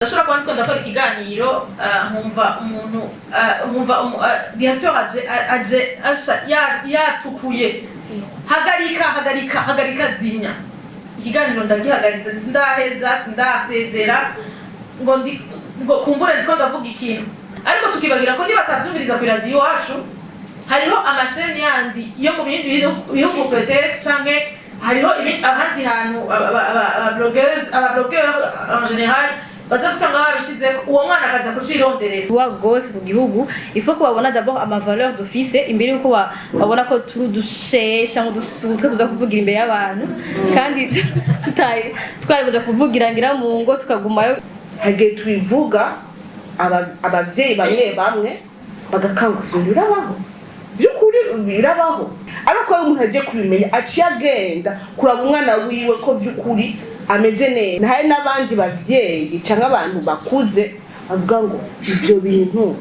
Ndashobora kuba ndiko ndakora ikiganiro nkumva directeur aje yatukuye hagarika zinya ikiganiro ndagihagaritse sindasezera ngo kumbure ndiko ndavuga ikintu ariko tukibagira ko niba tabyumviriza ku radio wacu hariho amasheni yandi yo mu bindi bihugu peut-être canke hariho abandi hantu blogueurs en général bazagusanga babishize uwo mwana akaja kucironderera wa gose ku gihugu ifo ko babona d'abord ama valeur d'office imbere yuko babona ko turi dushesha ngo dusutwe tuza kuvugira imbere y'abantu kandi twaribuza kuvugira ngira mu ngo tukagumayo hage twivuga abavyeyi bamwe bagakangufira birabaho byukuri birabaho ariko umuntu agiye kubimenya aciye agenda kuraba umwana wiwe ko byukuri ameze neza hari n'abandi bavyeyi cyangwa abantu bakuze avuga ngo ivyo bintu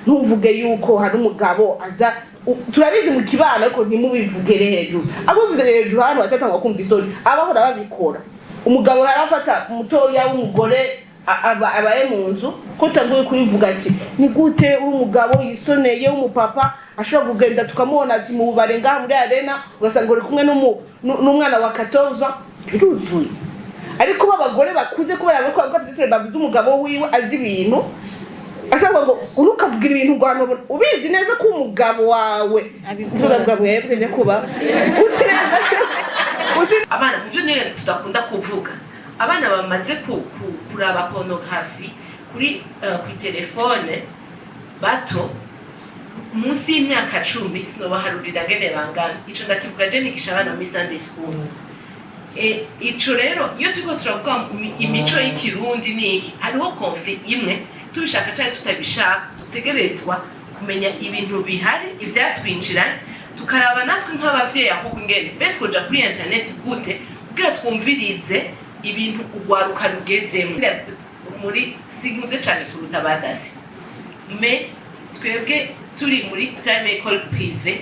ntuvuge yuko hari umugabo aza turabizi mu kibana ariko ntimubivuge hejuru abuvuze hejuru hano atatanga kumva isoni abahora babikora umugabo yarafata umutoya w'umugore abaye mu nzu ko tanguye kubivuga ati ni gute umugabo yisoneye umupapa ashobora kugenda tukamubona ati mu barenga muri arena ugasanga uri kumwe n'umwana wa 14 biruzuye ariko babagore bakuze kubera ko bavuze umugabo wiwe azi ibintu asanga ngo urukavugira ibintu ngwano ubizi neza ko umugabo wawe tubavuga mwebwe ne kuba abana muvyo nyene tudakunda kuvuga abana bamaze kuraba pornography kuri telefone bato munsi y'imyaka 10 sinobaharurira ngene bangana ico ndakivuga je nigisha abana muri Sunday school ico rero iyo turiko turavuga imico y'ikirundi niki hariho conflict imwe tubishaka cyane tutabishaka dutegerezwa kumenya ibintu bihari ivyatwinjiranye tukaraba natwe nk'abavyeyi ahubwo ngene betwoja kuri internet gute kugira twumvirize ibintu ugwaruka rugezemo muri singuze cyane kuruta badasi me twebwe turi muri twame école privée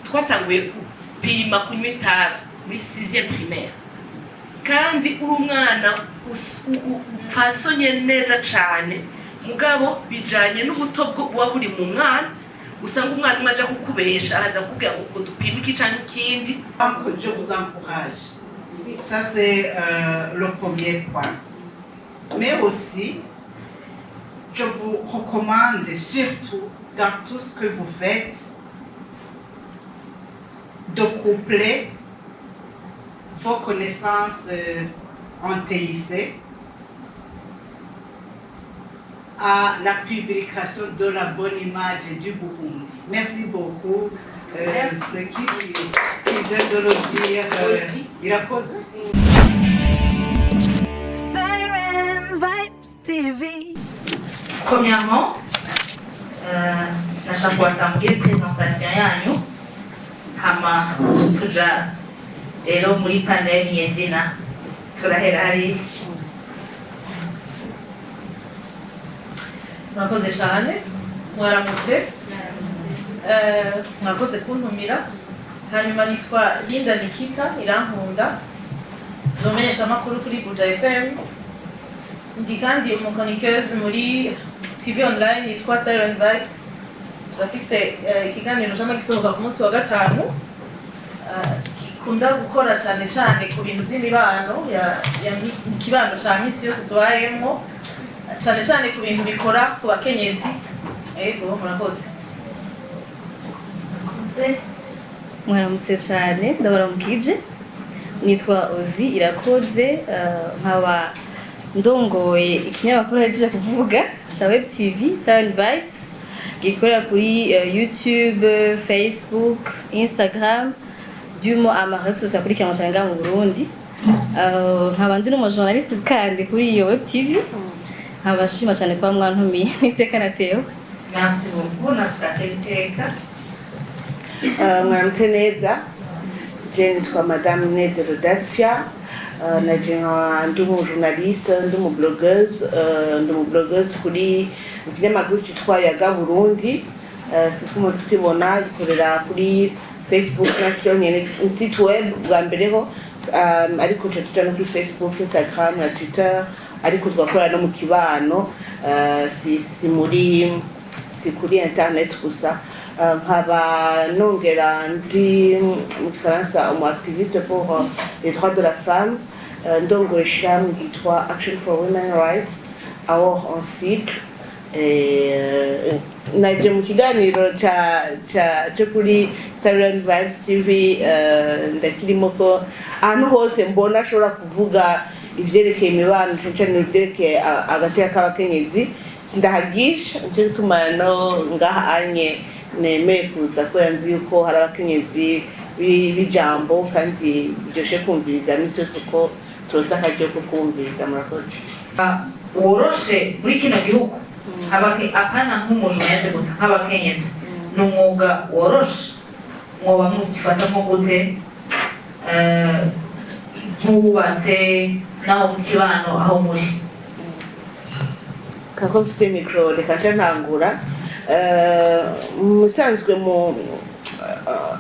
twatanguye kupima kunywa itabi muri 6e primaire kandi uri umwana ufasonye neza cyane mugabo bijanye n'ubuto bwo buri mu mwana usanga umwana umaje kukubesha araza kukubwira ngo dupime iki cyane ikindi. Je vous encourage. Ça c'est le premier point. Mais aussi je vous recommande surtout dans tout ce que vous faites de coupler vos connaissances en TIC à la publication de la bonne image du Burundi. Merci beaucoup. Ce qui vient de le dire, il a causé. Siren Vibes TV. Premièrement, nashaka kuwasangira presentation yanyu hama tuja rero muri panel y'izina turahera hari mwakoze cyane mwaramutse mwakoze kuntumira hanyuma nitwa Linda Nikita Irankunda domenyesha makuru kuri Buja FM ndi kandi umukonikeuse muri TV online nitwa Siren Vibes turafise ikiganiro cyangwa gisohoka ku munsi wa gatanu kunda gukora cyane ku bintu by'imibano ya kibano cyane isi yose tubayemo cyane ku bintu bikora ku bakenyezi ego murakoze mwaramutse cyane ndabaramukije nitwa Ozi Irakoze nkaba ndongoye ikinyamakuru yaje kuvuga cha Web TV Siren Vibes gikorera kuri YouTube, Facebook, Instagram dumo amarezo sakurikirana cyane mu Burundi nkaba ndi n'umujournaliste kandi kuri iyo Web TV nkabashima cyane kwa mwantumiye niteka nateo. Merci beaucoup nataka mwaramutse neza je nitwa Madame Neze Rodacia naje ndi umujournaliste ndi umublogueuse kuri ikinyamakuru cyitwa Yaga Burundi sikumo twibona gikorera kuri Facebook na nyene site web bwa mbereho ariko tutana kuri Facebook, Instagram na Twitter ariko twakorera no mu kibano si kuri internet gusa. Nkaba nongera ndi mu Faransa umu activiste pour les droits de la femme, ndongoye ishirahamwe ryitwa Action for Women Rights aho en cycle. Naje mu kiganiro cyo kuri Siren Vibes TV, ndakirimo ko ahantu hose mbona ashobora kuvuga ivyerekeye imibano cyane ivyerekeye agateka k'abakenyezi sindahagisha, nicyo gituma no ngaha anye nemeye kuza kubera nzi yuko hari abakenyezi b'ijambo kandi biryoshe kumviriza misi yose uko turoza akaryo ko kumviriza. Murakoze. Woroshe muri kino gihugu apana nk'umujournaliste gusa nk'abakenyezi ni umwuga woroshe mwoba mugifata nko gute nk'ububatse naho mu kibano aho muri? Kako mfise mikro reka ntangura. Musanzwe mu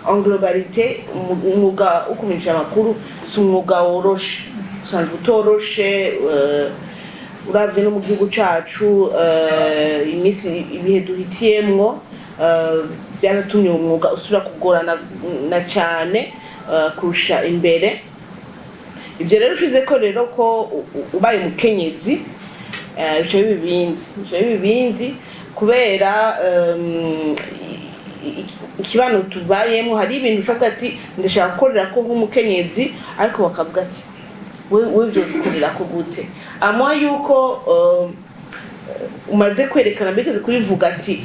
en globalité umwuga wo kumenyesha amakuru si umwuga woroshe, usanzwe utoroshe. Uravye no mu gihugu cacu imisi ibihe duhitiyemwo vyaratumye umwuga usubira kugorana na cane kurusha imbere. Ivyo rero ushize ko rero ko ubaye umukenyezi bica bibindi kubera ikibano tubayemo hari ibintu ushaka ati ndashaka gukorera ko nk'umukenyezi, ariko bakavuga ati wewe byo gukorera ko gute, amwa yuko umaze kwerekana bigeze kubivuga ati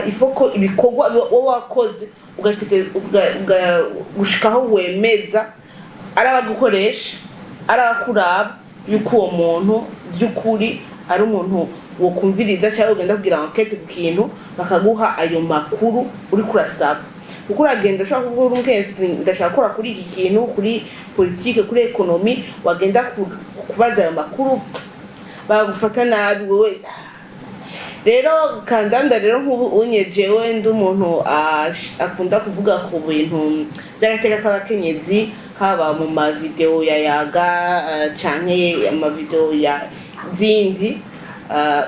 ifoko ibikorwa wowe wakoze gushikaho wemeza arabagukoresha arabakuraba yuko uwo muntu by'ukuri ari umuntu wo kumviriza cyangwa ugenda kugira enquête ku kintu bakaguha ayo makuru uri kurasaba. Kuko uragenda ushaka kuvuga umukenyezi ndashaka gukora kuri iki kintu, kuri politique, kuri economy, wagenda kubaza ayo makuru bagufata nabi wewe. Rero kandanda rero nk'ubu unyejewe ndi umuntu akunda kuvuga ku bintu by'agateka k'abakenyezi, haba mu ma video ya yaga canke ama video ya zindi,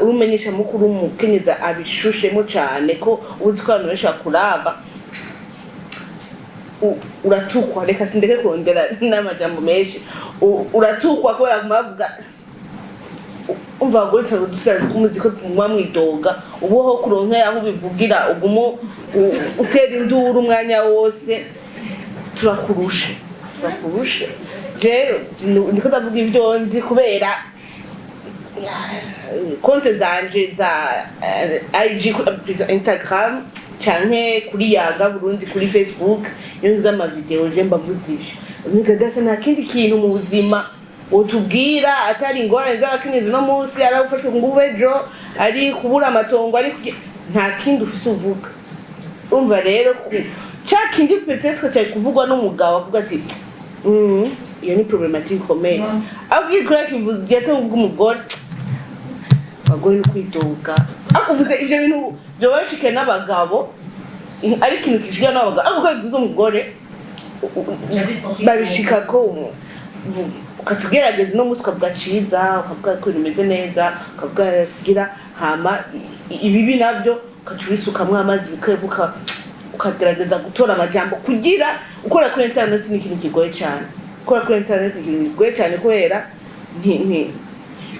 urumenyesha mukuru umukenyeza abishushemo cyane ko uzi ko abantu benshi bakuraba uratukwa. Reka sindeke kurondera n'amajambo menshi, uratukwa kubera kumavuga umva ngo cyangwa dusanzwe kumuzi ko tumwa mwidoga ubuho kuronka yaho bivugira ugumo utera induru umwanya wose. Turakurushe rero ndiko ndavuga ibyo nzi kubera konte zanje za IG, Instagram canke kuri Yaga Burundi, kuri Facebook, iyo nza ama video je mbavuze ivyo. Nikadasa nta kindi kintu mu buzima utubwira atari ingorane z'abakenyezi no munsi arafashwe ngubejo ari kubura amatongo, ari nta kindi ufise uvuga. Umva rero kindi peut-être cyari kuvugwa n'umugabo avuga ati iyo ni problématique ikomeye, abwirwa kivuga ati umugore bagore kwidoga akuvuze ivyo bintu byo bashike n'abagabo, ari kintu kishiga n'abagabo avuga bivuze umugore babishika ko ukatugerageza no musuka bwaciza ukavuga ko bimeze neza, ukavuga kugira hama ibibi navyo ukacurisukamwe amazi bikebuka, ukagerageza gutora amajambo kugira ukora kuri internet. Ni ikintu kigoye cyane, ukora kuri internet ikintu kigoye cyane kubera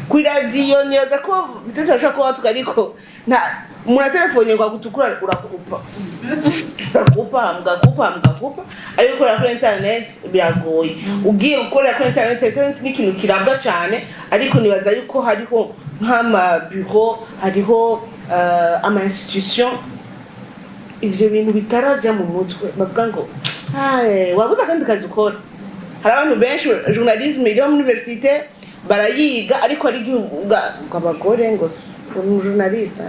kuri radio niyoza ko bitashaka ko watuka, ariko nta muna telefone ngo gutukura urakupa ariko kuri internet biragoye. Ugiye gukora kuri internet ni ikintu kirabwa cyane, ariko nibaza yuko hariho nk'ama bureau, hariho ama institution, ivyo bintu bitaraja mu mutwe bavuga ngo wabuza kandi kazi ukora. Hari abantu benshi journalisme iri mu université barayiga, ariko ari abagore ngo journaliste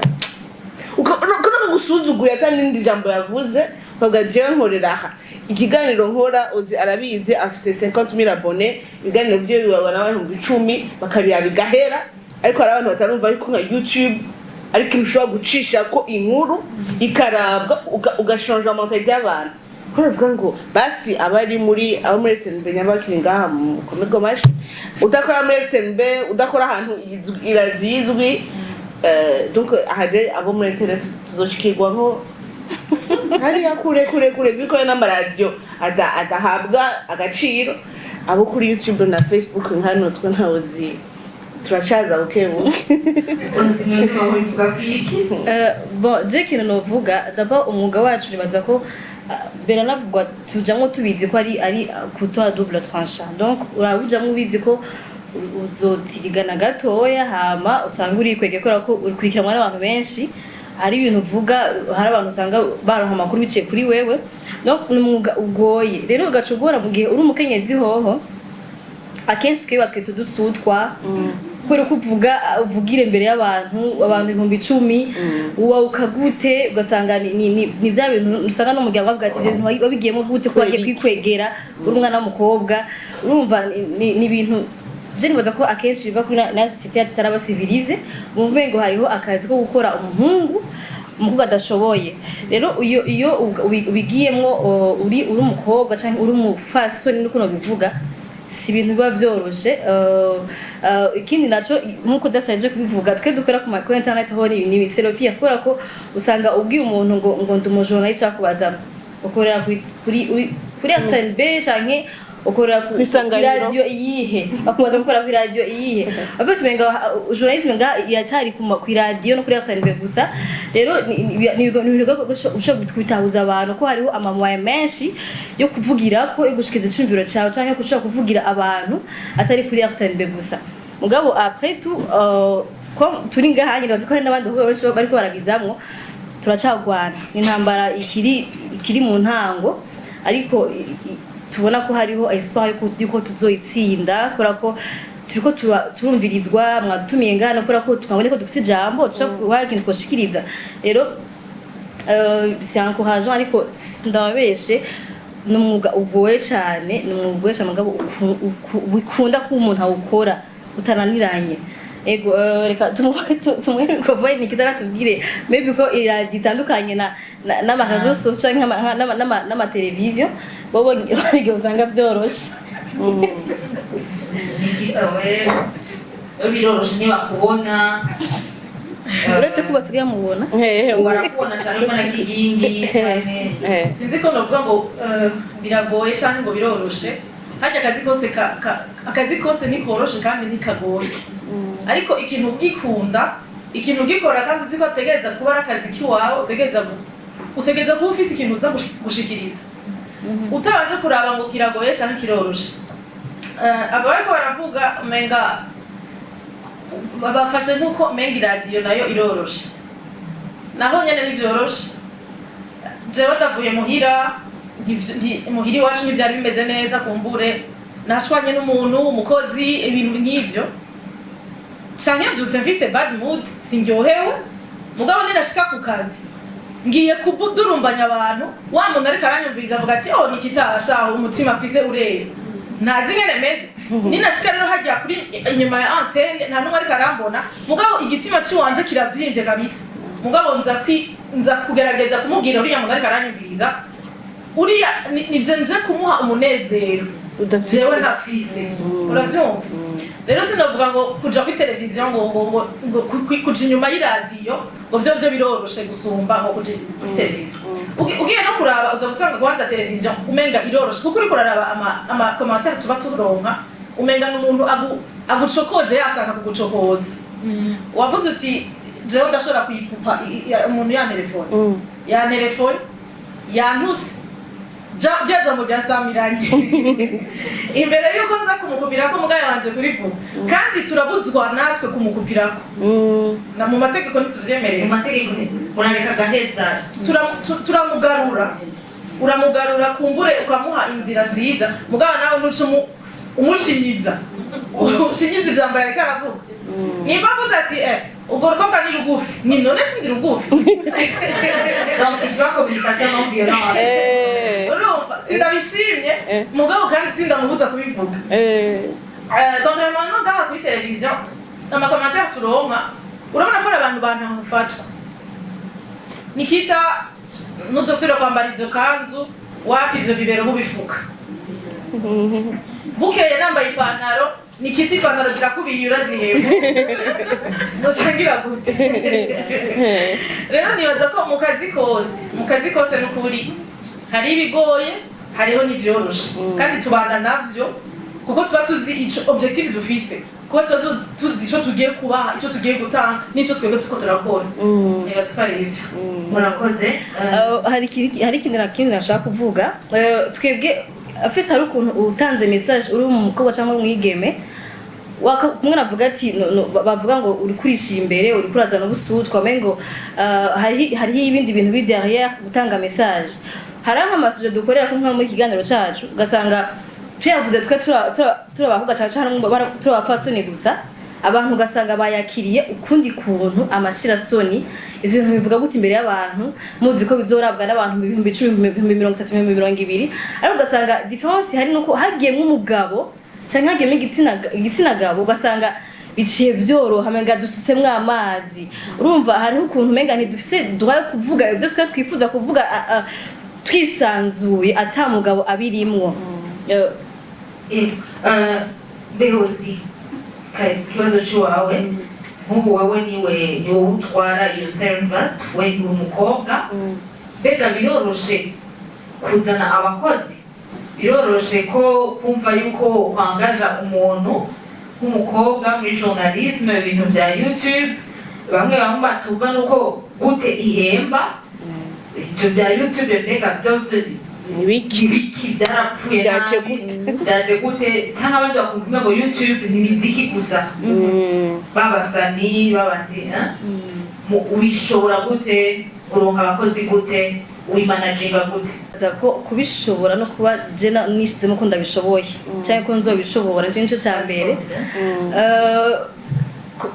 ukonoka gusuzuguye atani ndi jambo yavuze bavuga je nkorera aha ikiganiro nkora uzi arabizi afise 50,000 abonnés, ibiganiro byo bibabona abantu 10 bakabira bigahera, ariko hari abantu batarumva yuko nka YouTube ariko ushobora gucisha ko inkuru ikarabwa ugashonja mentalité y'abantu. Ko bavuga ngo basi abari muri Tenbenya bakiri ngaha mu komego mashi udakora muri FTNB udakora ahantu irazizwi donc ahaje abo muri internet tuzoshikirwa nko hariya kure biko n'amaradiyo adahabwa agaciro abo kuri YouTube na Facebook nkano twe ntawozi turacaza bukebuke. Bon je kintu novuga d'abord umwuga wacu nibaza ko biranavugwa tujamwo tubizi ko ari couteau à double tranchant donc urabujamwo ubizi ko uzotirigana gatoya hama usanga uri kwegekora ko urikurikiranwa n'abantu benshi hari ibintu uvuga hari abantu usanga baronka amakuru biciye kuri wewe donc n'umwuga ugoye rero ugacugora mu gihe uri umukenyezi hoho akenshi twiba twe tudusutwa kubera kuvuga uvugire imbere y'abantu 10,000 uwa ukagute ugasanga ni vya bintu usanga no muryango bavuga ati ibintu babigiyemo gute ko bagiye kwikwegera uri umwana w'umukobwa urumva ni ibintu je nibaza ko akenshi biva kuri na society yacu taraba civilize mu mvengo hariho akazi ko gukora umukobwa adashoboye rero iyo ubigiyemwo uri umukobwa canke uri umufasoni nuko no bivuga si ibintu biba vyoroshe ikindi naco nkuko dasaje kubivuga twe dukora ku internet ho ni seropia kubera ko usanga ubwiye umuntu ngo ndumujournalist akubaza ukorera kuri FTNB canke ukorera ku radio iyihe bakubaza gukora ku radio iyihe abafite menga journalisme nga yacari ku radio no kuri FTNB gusa rero nibigo usho bitwitahuza abantu ko hariho amamwaya menshi yo kuvugira ko igushikiza icumbiro cyawe canke kushaka kuvugira abantu atari kuri FTNB gusa mugabo après tout ko turi ngahanye ndazi ko hari nabandi bavuga benshi bariko barabizamwo turacagwana intambara ikiri mu ntango ariko tubona ko hariho espoir yuko tuzoitsinda kora ko turiko turumvirizwa mwatumiye ngana kora ko tukabone ko dufite jambo cyo kintu koshikiriza rero c'est encourageant ariko ndababeshe n'umwuga ugoye cyane n'umwuga mugabo ukunda ko umuntu awukora utananiranye ego reka tumwe kovaye nikidara tubwire maybe ko iraditandukanye na magazo social na television bobo barige usanga byoroshe biroroshe niba kubona uretse ko basigaye mubona barakubona cyane mbona kigingi cyane sinzi ko novuga ngo biragoye cyane ngo biroroshe hajya akazi kose ni koroshe kandi nikagoye ariko ikintu ugikunda ikintu ugikora kandi uzi ko utegereza kuba ari akazi kiwawe utegereza kuba ufise ikintu uza gushikiriza utabanje kuraba ngo kiragoye cyane kiroroshe aba bariko baravuga umenga babafashe nk'uko umenga iradiyo nayo iroroshe naho nyene ntivyoroshe jewe ndavuye muhira iwacu ntivyari bimeze neza kumbure nashwanye n'umuntu umukozi ibintu nk'ivyo canke mvyutse mfise bad mood sindyohewe mugabo ninashika ku kazi ngiye kudurumbanya abantu wa muntu ariko aranyumviriza avuga ati oh nikitasha umutima afise urere ntazi ngene meze ninashika rero hajya kuri inyuma ya antenne nta numwe ariko arambona mugabo igitima ciwanje kiravyimbye kabisa mugabo nza kugerageza kumubwira uriya muntu ariko aranyumviriza uriya nivyo nje kumuha umunezero jewe ntafise uravyumva rero sinovuga ngo kuja kuri televiziyo ngo kuja inyuma y'iradiyo ngo vyo biroroshe gusumba ngo kuja kuri televiziyo ugiye no kuraba uza gusanga guhanza televiziyo umenga iroroshe kuko uriko uraraba amakomantere tuba turonka umenga n'umuntu agucokoje yashaka kugucokoza wavuze uti jewe ndashobora kuyikupa umuntu ya telefone yantutse jaja mu byasamiranye imbere yuko nza kumukupirako mugaya wanje kuri vuba kandi turabuzwa natwe kumukupirako na mu mategeko ntituvyemereza mu mategeko urareka gaheza uramugarura kumbure ukamuha inzira nziza mugabo nawe ntuce umushinyiza ushinyiza ijambo yareka aravuze nimba avuze ati ubwo rukobwa ni rugufi ni none sindi rugufi donc je communication non violence urumva sindabishimye mugabo kandi sindamubuza kubivuga contrairement no ngaha kuri televiziyo amakomantere turonka urabona ko abantu bantamufatwa nikita nuzosubira kwambara izo kanzu wapi ivyo bibero mubifuka bukeye nambaye ipantaro nikiti ipantaro zirakubiye urazihema nochangira gute rero nibaza ko mu kazi kose n'ukuri hari ibigoye hariho n'ivyoroshe kandi tubana navyo kuko tuba tuzi ico objective dufise kuko tuba tuzi ico tugiye kubaha ico tugiye gutanga n'ico twebwe tuko turakora nibaza ko ari ivyo murakoze hari ikintu nashaka kuvuga twebwe afite hari ukuntu utanze message uri umukobwa cyangwa umwigeme kumwe navuga ati bavuga ngo uri kurisha imbere uri kurazana ubusutwa mengo hari ibindi bintu biri derrière gutanga message hari amasuje dukorera ko nko mu kiganiro cyacu ugasanga tuyavuze twe turabavuga cyane turabafasoni gusa abantu ugasanga bayakiriye ukundi kuntu amashirasoni ivyo bintu bivuga gute imbere y'abantu muzi ko bizorabwa n'abantu mu 1030 ariko ugasanga difference hari nuko hagiyemwe umugabo cyangwa hagiyemwe igitsina gabo ugasanga biciye vyoroha menga dususemwe amazi urumva hari ukuntu menga ntidufise duhaye kuvuga ibyo twifuza kuvuga twisanzuye ata mugabo abirimwo Behozi ikibazo cy'iwawe nk'ubu wowe niwe utwara iyo serva we uri umukobwa mbega biroroshe kuzana abakozi biroroshe ko kumva yuko kwangaja umuntu nk'umukobwa muri journalisme ibintu bya YouTube bamwe batuva nuko gute ihemba ibyo bya YouTube mbega ibiki byarapfuye byaje gute cyangwa abandi bakumva ngo YouTube ni imiziki gusa babasani babandi ubishobora gute uronka abakozi gute wimanaginga gute ko kubishobora no kuba jena nishizemo ko ndabishoboye cyangwa ko nzobishobora nicyo cya mbere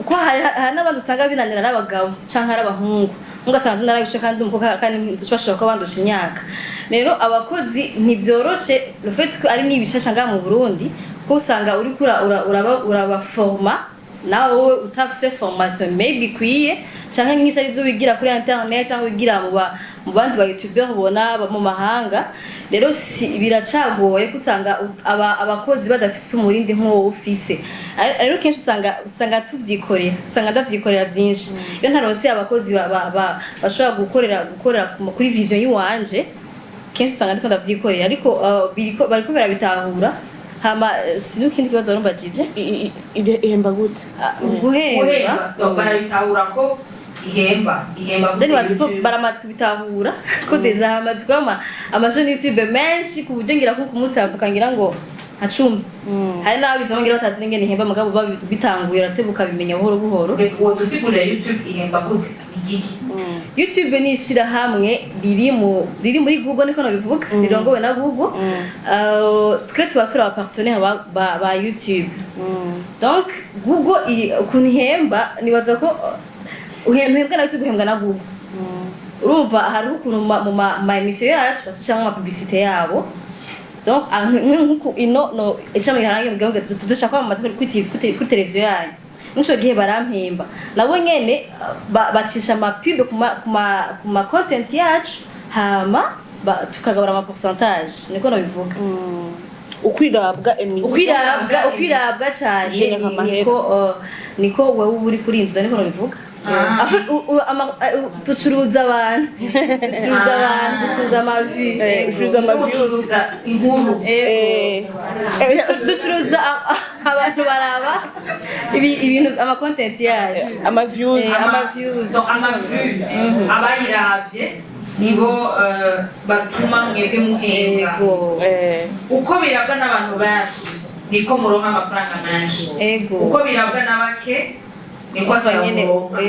ko hari n'abandi usanga binanira n'abagabo cyangwa ari abahungu ugasanga narabishe kandi umukobwa kandi bashobora kuba bandusha imyaka rero abakozi ntivyoroshe le fait ko ari nibishasha nga mu Burundi ko usanga uri urabaforma nawe wowe utafise formation maybe kwiye cyangwa nyinshi ari byo wigira kuri internet cyangwa wigira mu bandi ba YouTuber ubona mu mahanga rero biracagoye kusanga abakozi badafise umurindi nk'uwo ufise rero kenshi usanga tuvyikorera usanga ndavyikorera byinshi iyo ntarose abakozi bashobora gukorera kuri vision yiwanje kenshi usanga ndiko ndavyikorera ariko bariko barabitahura hama sinukindi kibazo rumba jije ihemba gute guhemba barabitahura ko ihemba Zeni wazipo baramatswe bitahura ko deja hamatswe amashoni YouTube menshi ku buryo ngira ko ku munsi havukangira ngo hacumi hari n'abizo ngira batazi ngene ihemba mugabo bitanguye ratebuka bimenya buhoro buhoro uwo dusigura YouTube ihemba gute igiki YouTube ni ishira hamwe riri muri Google niko no bivuga rirongowe na Google twe tuba turi abapartenaire ba YouTube donc Google ukuntu ihemba nibaza ko uhembwa na YouTube uhembwa na Google urumva hari ukuntu mu ma emission yacu bashaka mu publicité yabo donc nkuko no icamwe harangiye mbwe ngo tudashaka kwamamaza kuri televiziyo yanyu nico gihe barampemba nabo nyene bacisha ama pub kuma content yacu hama tukagabura ama pourcentage niko no bivuga ukwirabwa emission ukwirabwa cyane niko wewe uri kurinza niko no bivuga tucuruza abantu ducuruza amavi inkuru ducuruza abantu baraba ibintu ama content yacu ama views abayiravye nibo batuma mwebwe muhembwa uko birabwa n'abantu benshi niko muronka amafaranga menshi uko birabwa n'abake niko atamuronka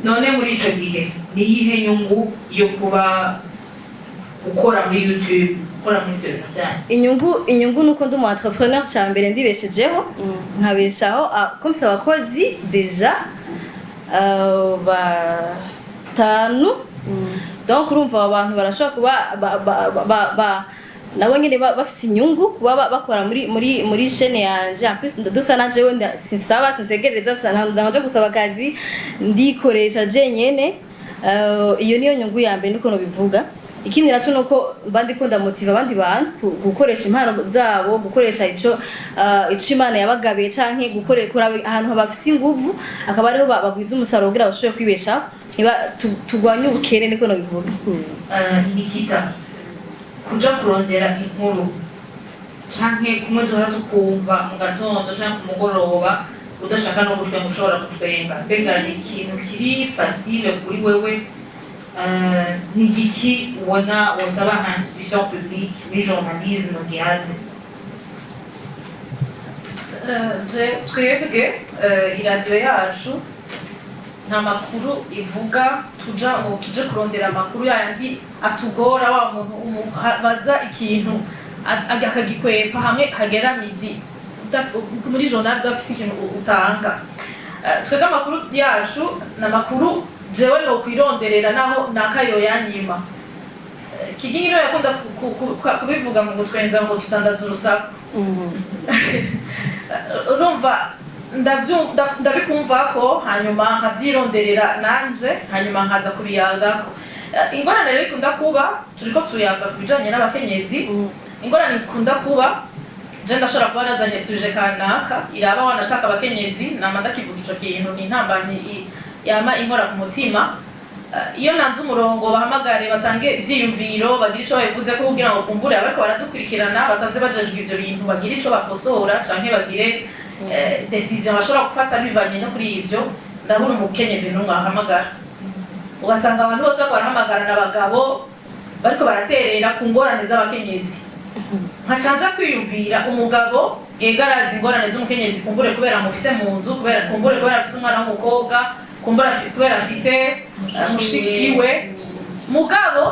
none muri ico gihe ni yihe nyungu yo kuba ukora muri YouTube ukora muri ibyo bintu byanyu inyungu nuko ndi umu entrepreneur cya mbere ndibeshejeho nkabeshaho comme ça abakozi deja batanu donc urumva abantu barashobora kuba nabo nyine bafite inyungu kuba bakora muri chaîne yanje en plus dusa na jewe sinsaba sinsegereza ndanje gusaba akazi ndikoresha je nyene iyo niyo nyungu ya mbere niko no bivuga ikindi naco nuko bandi ko ndamotiva abandi bantu gukoresha impano zabo gukoresha ico Imana yabagabiye canke gukorera ahantu bafise inguvu akaba ariho bagwiza umusaruro kugira bashobore kwibesha niba tugwanye ubukene niko no bivuga Nikita kuja kurondera inkuru canke kumwe duhora tukumva mu gatondo canke ku mugoroba udashaka no gutwenga ushobora kutwenga mbega ni ikintu kiri facile kuri wewe ni igiki ubona wosaba nka institution publique muri journalisme gihaze twebwe iradiyo yacu nta makuru ivuga tuje kurondera amakuru yandi atugora wa muntu baza ikintu akagikwepa hamwe kagera midi muri journal udafise ikintu utanga twebwe amakuru yacu n'amakuru jewe no kwironderera naho nakayo yanyima kigingi no yakunda kubivuga mu gutwenza ngo tutandaza urusaku urumva ndabikumva ko hanyuma nkabyironderera nanje hanyuma nkaza kubiyagako ingorane rero ikunda kuba turiko tuyaga kubijanye n'abakenyezi ingorane ikunda kuba je ndashobora kuba nazanye suje kanaka iraba wanashaka abakenyezi nama ndakivuga ico kintu ni intambanyi yama inkora ku mutima iyo nanze umurongo bahamagare batange ivyiyumviro bagira ico babivuze ko kugira ngo kumbure abariko baradukurikirana basanze bajejwe ivyo bintu bagira ico bakosora canke bagire decision bashobora gufata bivanye no kuri ivyo ndabura umukenyezi n'umwe ahamagara ugasanga abantu bose bariko barahamagara n'abagabo bariko baraterera ku ngorane z'abakenyezi nkacanja kwiyumvira umugabo yegaraza ingorane z'umukenyezi kumbure kubera mufise mu nzu kumbure kubera afise umwana w'umukobwa kubera afise mushikiwe mugabo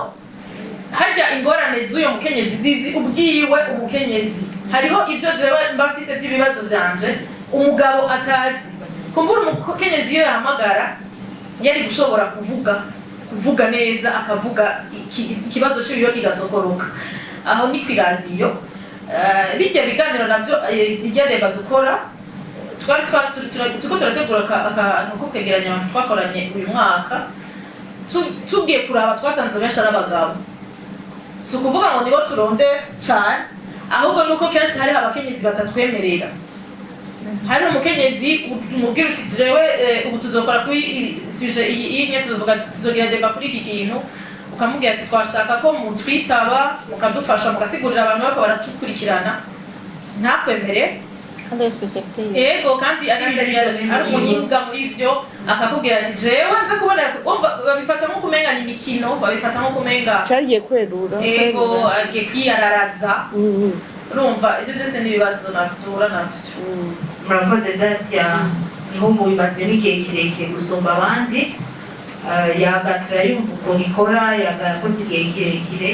harya ingorane z'uyo mukenyezi zizi ubwiwe umukenyezi hariho ivyo jewe mbafise by'ibibazo byanje umugabo atazi kumbura umukenyezi iyo yahamagara yari gushobora kuvuga neza akavuga ikibazo ciwe kigasokoroka aho ni kwiradiyo bijya biganiro navyo irya deba dukora turiko turategura akantu ko kwegeranya abantu twakoranye uyu mwaka tugiye kuraba twasanze benshi ari abagabo si ukuvuga ngo nibo turonde cane ahubwo nuko kenshi hariho abakenyezi batatwemerera hari umukenyezi umubwira uti jewe ubu tuzokora kuri suje iyi nye tuzogira deba kuri iki kintu ukamubwira ati twashaka ko mutwitaba mukadufasha mugasigurira abantu bako baratukurikirana ntakwemere yego kandi ari umuhinga muri ivyo akakubwira ati jewe nje kubona babifata nko kumenga ni imikino babifata nko kumenga cyagiye kwerura yego agiye kwiyararaza urumva ivyo byose n'ibibazo natura navyo murakoze Dacia niho mubimaze n'igihe kirekire gusumba abandi yagatira yumva ukuntu ikora yagakoze igihe kirekire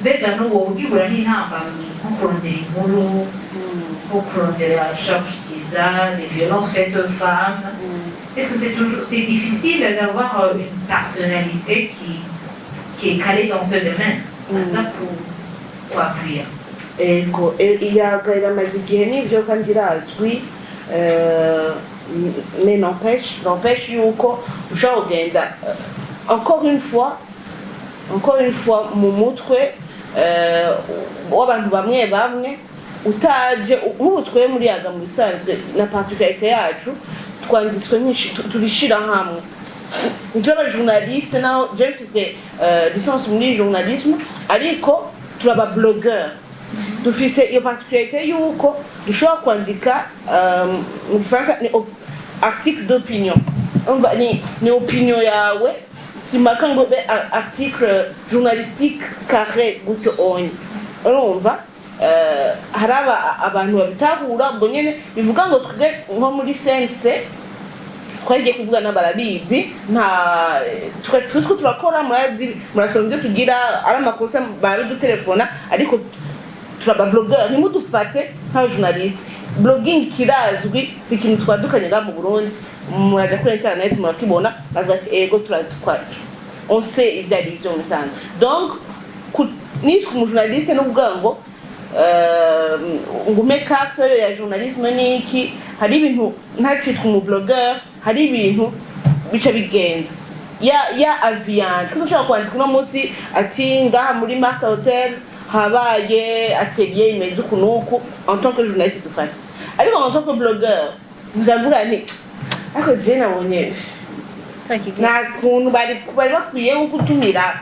mbega n'uwo ubwibura n'intambamyi nko kurondera inkuru nko kurondera ashobora gushikiriza les violences faites aux femmes est-ce que c'est difficile d'avoir une personnalité qui est calée dans ce domaine pour appuyer ego iyaga iramaze igihe n'ivyo kandi irazwi mais n'empêche yuko ushobora kugenda encore une fois mu mutwe w'abantu bamwe utaje nk'ubu twe muri yaga mu bisanzwe na particularité yacu twanditswe nyinshi turishira hamwe ntituri journaliste naho je mfise licence muri journalisme ariko turaba blogueur dufise iyo particularité yuko dushobora kwandika mu Gifaransa ni article d'opinion ni opinion yawe simaka ngo be article journalistique carré gutyo onye urumva haraba abantu babitahura ubwo nyene bivuga ngo twige nko muri sense twagiye kuvuga n'abarabizi nta twe turakora murasoma ibyo tugira ari amakosa barabidutelefona ariko turaba blogueur nimudufate nka journaliste blogging kirazwi si ikintu twadukanye mu Burundi muraja kuri internet murakibona bavuga ati ego turazikwa on sait ibyo ari byo musanzwe donc nitwe mu journaliste no kuvuga ngo ngume carte ya journalisme niki hari ibintu ntacitwa mu blogueur hari ibintu bica bigenda ya avian kushaka kwandika uno munsi ati ngaha muri Marta Hotel habaye atelier imeze kunuku en tant que journaliste dufata ariko en tant que blogueur ndavuga ni ako je nabonye nta kuntu bari bakwiye gutumira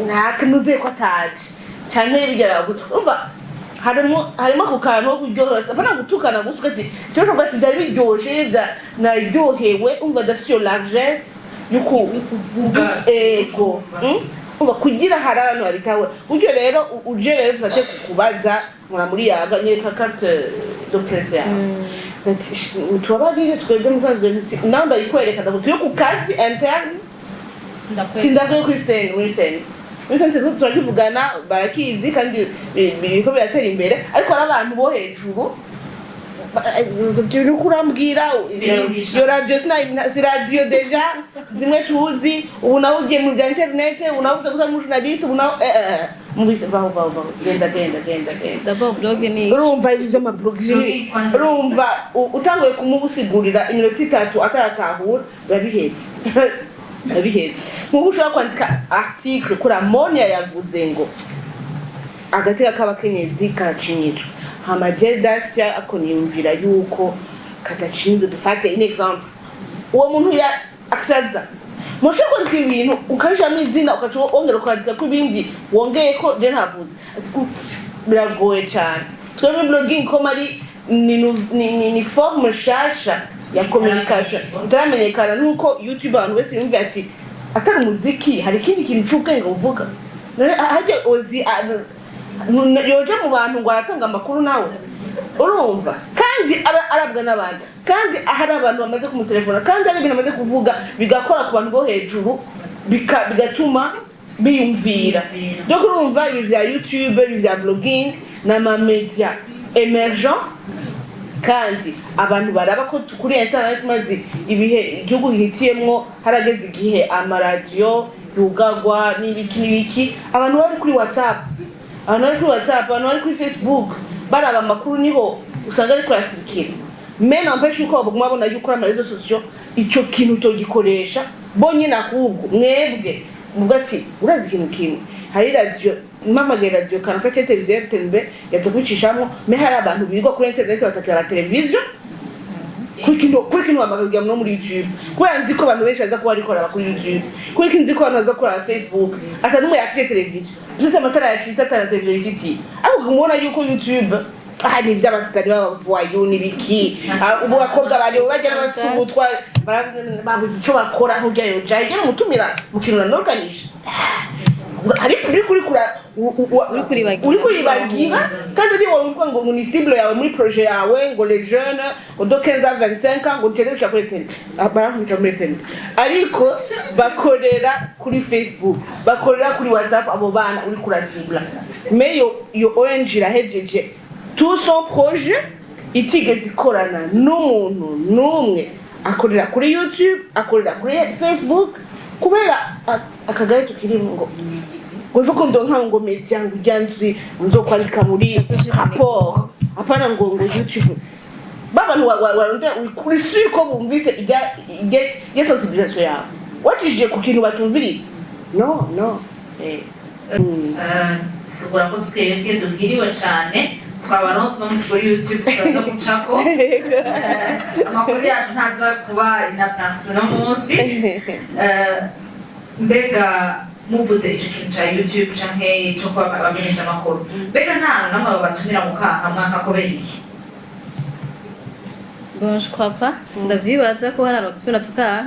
nta kinuze ko ataje cyane bijya umva harimo ku kantu ko kuryohera apana gutukana gusuka ati cyo ati byari biryoshye naryohewe umva dafite largesse yuko ego umva kugira hari abantu babitahura buryo rero uje rero dufate kukubaza muri yaga nyereka carte de presse yawe tubabarire twebwe musanzwe nawe ndayikwereka ndakutuye ku kazi interne sindakwiye kuri scène muri sense turabivugana barakizi kandi biriko biratera imbere ariko hari abantu bo hejuru uriko urambwira iyo radio si radio deja zimwe tuzi ubu nawe ugiye mu bya internet ubu nawe uza kuba journaliste ubu nawe mubise vaho genda d'abord blog ni urumva ivyo vy'amablog urumva utanguye kumusigurira iminota 3 ataratahura babihetse mubu ushobora kwandika article kuri Amonia yavuze ngo agateka k'abakenyezi karacinyijwe hamajedasya akoniyumvira yuko katacinyijwe dufate in example uwo muntu ya akaza mushobora kwandika ibintu ukajamwo izina ukaca wongera kwandika ko ibindi wongeye ko je ntavuze biragoye cyane twebwe blogging ko mari ni forme shasha ya communication utaramenyekana nuko YouTube abantu wese yumva ati atari muziki hari ikindi kintu cy'ubwenge uvuga haje ozi yoje mu bantu ngo aratanga amakuru nawe urumva kandi arabwa n'abandi kandi ahari abantu bamaze kumutelefona kandi ari ibintu amaze kuvuga bigakora ku bantu bo hejuru bigatuma biyumvira byo kurumva ibi vya YouTube ibi vya blogging n'ama media emergent kandi abantu baraba ko kuri internet mazi ibihe igihugu gihitiyemwo harageze igihe amaradiyo yugagwa n'ibiki abantu bari kuri WhatsApp abantu bari kuri Facebook baraba amakuru niho usanga ari kurasirikira mena mpesha uko baguma babona yuko amarezo sociaux ico kintu togikoresha bonye nakubwo mwebwe muvuga ati urazi ikintu kimwe hari radio mpamagara radio kanaka cya televiziyo RTNB yatakwicishamo me hari abantu birirwa kuri internet batakira televiziyo kuri kintu bamagarugira no muri YouTube kubera nzi ko abantu benshi baza kuba arikora kuri YouTube kuri kinzi ko abantu baza kuri Facebook ata numwe yakite televiziyo ndetse amatara yacitse atana televiziyo ifiti ariko kumubona yuko YouTube hari iby'abasitari b'abavoyo n'ibiki ubu bakobwa bari bagera basubutwa babuze icyo bakora nk'ujya yoja igera mutumira mu kintu nanorganisha hari uri kuribagira kandi ari wowe uvuga ngo ni cible yawe muri projet yawe ngo les jeunes de 15 à 25 ans ngo tete ushaka kuri baramwita muri tete ariko bakorera kuri Facebook bakorera kuri WhatsApp abo bana uri kuri cible mais yo ONG irahejeje tout son projet itigeze ikorana n'umuntu n'umwe akorera kuri YouTube akorera kuri Facebook kubera akagari tukirimo ngo uvuga ndo nkango media ngujyanzuri nzo kwandika muri rapport apana ngo YouTube baba waronde kuri siko bumvise ijya sensibilisation yawe watije ku kintu batumvirize no sigura ko twebwe dubwiriwe cyane twabaronse no muri YouTube turaza gucako amakuru yacu ntaza kuba ina place no munsi mbega muvuze icyo kintu cya YouTube canke cyo kubamenyesha amakuru mbega nta namwe babatumira mu kaha mwaka kubera iki bon je crois pas ndavyibaza ko hari abatumira tukaha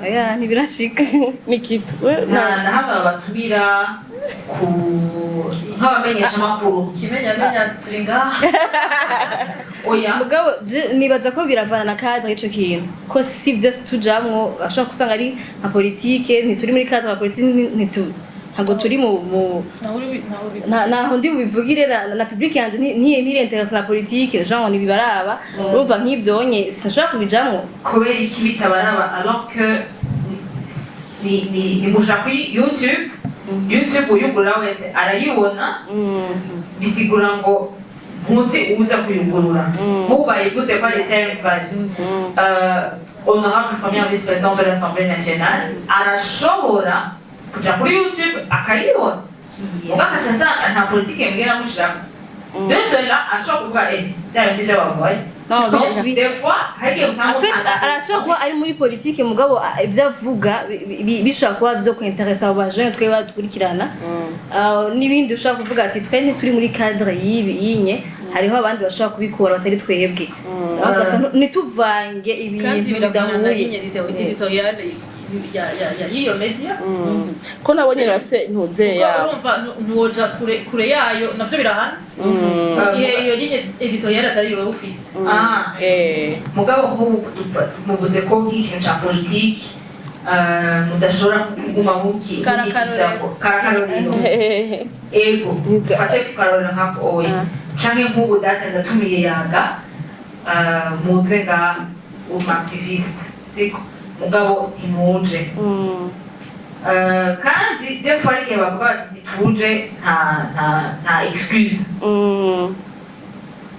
aya ntibirashika nikitu na hamwe babatumira ku nk'abamenyesha amakuru kimenya turi ngaha oya mugabo nibaza ko biravana na kaza ico kintu ko si vyose tujamwo ashaka kusanga ari nka politique ntituri muri kaza ka politique ntabwo turi mu naho ndi bivugire na public yanje ntiri interesse na politique genre nibibaraba urumva nk'ivyonye sashaka kubijamwo kubera iki bitabaraba alors que ni muja kuri YouTube uyugurura wese arayibona bisigura ngo ntuzi uza kuyugurura nk'ubu bayivutse ko ari 7 vibes honorable première vice-présidente de l'Assemblée nationale arashobora kuja kuri YouTube akayibona ugakaca asanga nta politike mbwira mushiramo de cela ashobora kuvuga byaba byo bavuye des fois hagiye usanga en fait arashobora kuba ari muri politike mugabo ibyo avuga bishobora kuba byo kwinteresa abo bajene twe badukurikirana n'ibindi ushobora kuvuga ati twe ntituri muri cadre yinye hariho abandi bashobora kubikora batari twebwe ntituvange ibintu bidahuye editorial y'iyo media ko nabonye bafite ntuze yabo ntuwoja kure yayo navyo birahana igihe iyo nyine editorial atari yowe ufise mugabo muvuze ko nk'ikintu ca politiki mudashobora kuguma karakarorero ego fate kukarorero nkako oye canke nk'ubu dase ndatumiye yaga muze ngaha umactiviste siko mugabo imuje kandi des fois igihe bavuga bati ntituje nta excuse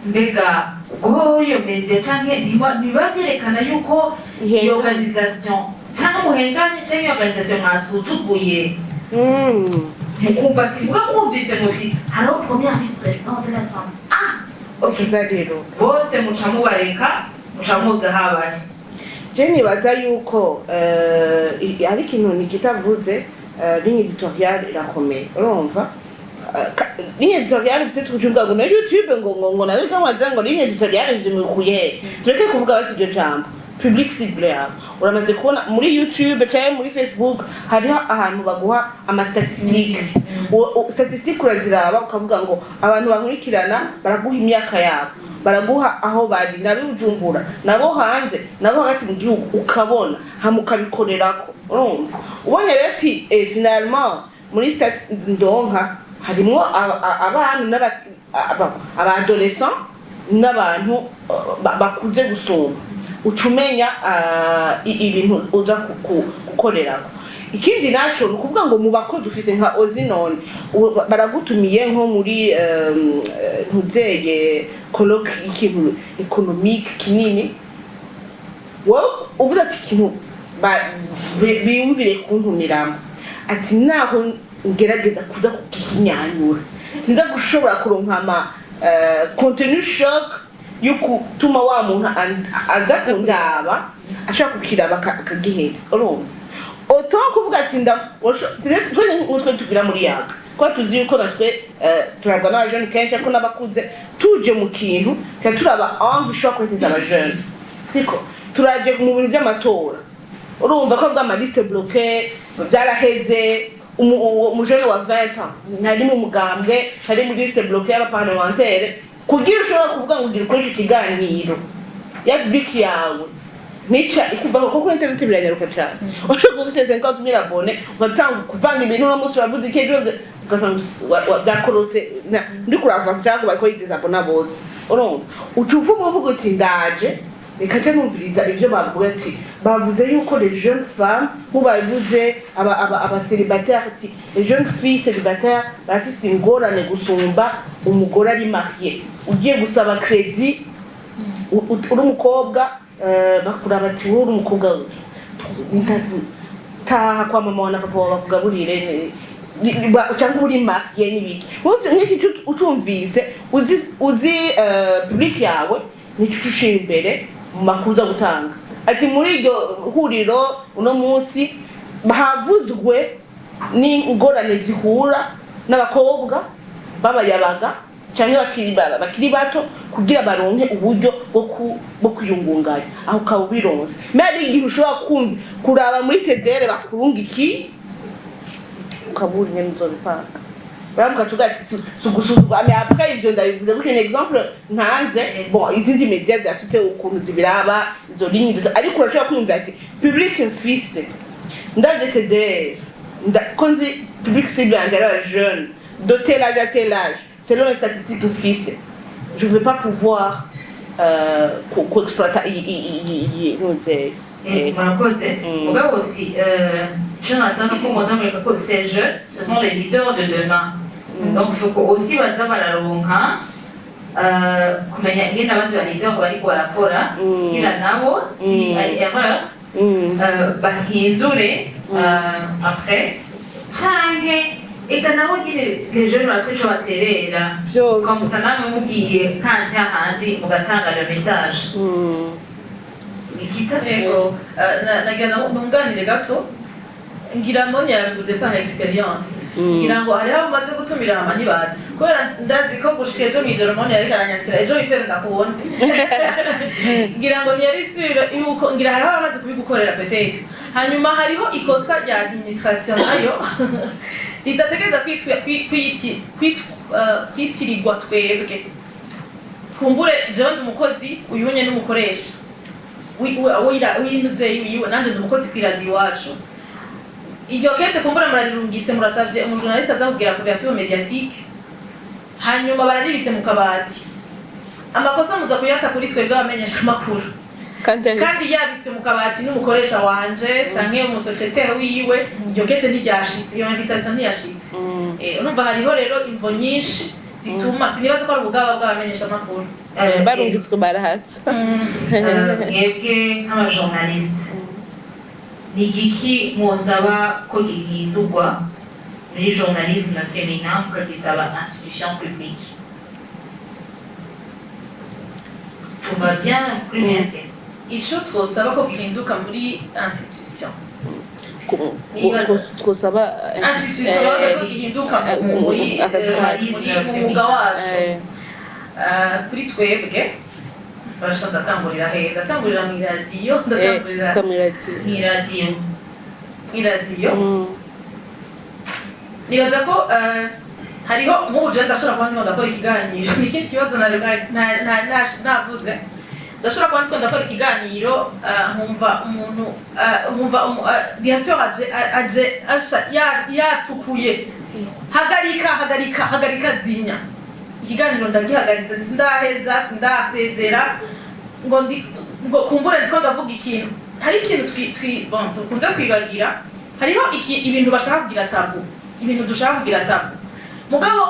mbega ubwo iyo media canke ntibiba vyerekana yuko iyo organisation canke umuhenganye canke iyo organisation mwasuzuguye mukumva ati muga mwumvise muti hariho première vice-présidente de l'Assemblée ok rero bose muca mubareka muca muza habaye je nibaza yuko ari ikintu nikitavuze ligne editoriale irakomeye urumva ligne editoriale peut-être kujuga ngo na YouTube ngo nabiga mwaza ngo ligne editoriale nzimukuye tureke kuvuga basi iryo jambo public cible yabo uramaze kubona muri YouTube cyangwa muri Facebook hariho ahantu baguha ama statistique uraziraba ukavuga ngo abantu bankurikirana baraguha imyaka yabo baraguha aho bari nabijumbura nabo hanze nabo hagati mu gihugu ukabona hamukabikorerako urumva ubonye rero ati finalement muri stats ndonka harimo abana n'abadolescent n'abantu bakuze gusoma ucumenya ibintu uza gukorerako ikindi naco nukuvuga ngo mu bakozi ufise nka Ozinone baragutumiye nko muri ntuzeye colloque ikintu économique kinini wo uvuga ati kintu biyumvire kuntumiramo ati naho ngerageza kuza kukinyanyura sinda gushobora kuronka ama contenu choc yukutuma wa muntu aza kundaba ashaka kukiraba akagiheza urumva autant kuvuga ati twe tugira muri yaga ko tuzi yuko natwe turabwa n'abajene kenshi ko n'abakuze tuje mu kintu kandi turaba ange ishobora kwiteza abajene siko turaje mu bintu by'amatora urumva ko bwa liste bloquée byaraheze umujene wa 20 ans nari mu mugambwe hari mu liste bloquée y'abaparlementaire kugira ushobora kuvuga ngo ngira ukoresha ikiganiro ya public yawe nica ikubaho kuko internet biranyaruka cyane ushobora gufite 50,000 abone ugatanga kuvanga ibintu no musi uravuze ikejo dakorotse ndi kurava cyangwa bariko yiteza abona bose urumva ucuva umuvugo uti ndaje reka numviriza ivyo bavuga ati bavuze yuko les jeunes femmes mu bavuze aba célibataires ati les jeunes filles célibataires bafise ingorane gusumba umugore ari marié ugiye gusaba credit uri umukobwa bakura bati uri umukobwa taha kwa mama wana papa bakugaburire cyangwa uri marié n'ibiki nk'iki ucumvise uzi public yawe nico imbere makuza gutanga ati muri iryo huriro uno munsi bahavuzwe n'ingorane zihura n'abakobwa babayabaga cyangwa bakiri bato kugira baronke uburyo bwo kwiyungunganya aho ukaba ubironse mbere igihe ushobora kuraba muri TDR bakurunga iki ukabura nyine uzobipanga baramuka tugati sugusuzwa mais après ivyo ndabivuze ko un exemple ntanze bon izindi media zafite ukuntu zibiraba izo ligne ariko urashobora kwumva ati public mfise ndaje TDR konzi public cible en jeune de tel âge à tel âge selon les statistiques mfise je veux pas pouvoir exploiter murakoze mugabo aussi je n'attends que ces jeunes ce sont les leaders de demain donc il faut aussi baza bararonka kumenya ingene abandi bahinduka bariko barakora kugira nabo erreur bahindure après canke eka nabo nyine les jeunes bafite ico baterera comme ça namwe mubwiye kandi hahandi mugatanga le message Ego, nagira nunganire gato ngira ngo nyabivuze par experience ngira ngo hariho abamaze gutumira amanyi bazi kubera ndazi ko gushika ejo mw'ijoro moni yariko aranyandikira ejo witore ndakubona ngira ngo ntiyari sure yuko ngira hariho abamaze kubigukorera peut-être hanyuma hariho ikosa rya administration nayo ritategereza kwitirirwa twebwe kumbure jewe ndi umukozi uyunye n'umukoresha w'intuze yiwe nanje ndi umukozi kw'iradiyo iwacu iryo kete kumbura murarirungitse murasavye umujournaliste aza kugira couverture médiatique hanyuma bararibitse mu kabati amakosa muza kuyata kuri twebwe abamenyesha amakuru kandi yabitswe mu kabati n'umukoresha wanje canke umusekreteri wiwe iryo kete ntiryashitse iyo invitation ntiyashitse urumva hariho rero imvo nyinshi zituma sinibaza ko ari ubugaba bw'abamenyesha amakuru barungitswe barahatse mwebwe nk'abajournaliste ni igiki mwosaba ko gihindurwa muri journalisme féminin mukagisaba institution publique tuva bien kuri mwebwe ico twosaba ko gihinduka muri institution twosaba institution ko gihinduka muri mwuga wacu kuri twebwe basha ndatangurira hehe ndatangurira mw'iradiyo mw'iradiyo nibaza ko hariho nk'ubu je ndashobora kuba ndiko ndakora ikiganiro n'ikindi kibazo navuze ndashobora kuba ndiko ndakora ikiganiro nkumva umuntu directeur aje yatukuye hagarika zinya ikiganiro ndagihagaritse sindasezera ngo kumbure ndiko ndavuga ikintu hari ikintu tukunze kwibagira hariho ibintu bashaka kugira tabu ibintu dushaka kugira tabu mugabo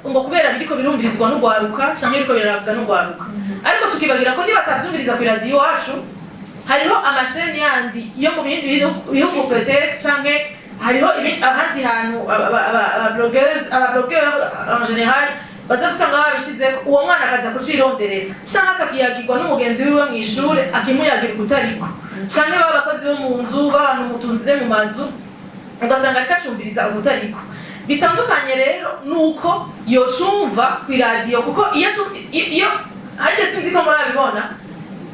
ngo kubera biriko birumvirizwa n'ugwaruka canke biriko birarabwa n'ugwaruka ariko tukibagira ko niba batavyumviriza ku radio wacu hariho amasheni yandi yo mu bindi bihugu peut-être canke hariho ahandi hantu abablogueurs en général baza gusanga babishize uwo mwana akaja kucironderera canke akakiyagirwa n'umugenzi wiwe mw'ishure akimuyagira kutariko canke b'abakozi bo mu nzu b'abantu mutunze mu mazu ugasanga ariko acumviriza ubutariko bitandukanye rero nuko yocumva kw'iradiyo kuko iyo ariko sinzi ko murabibona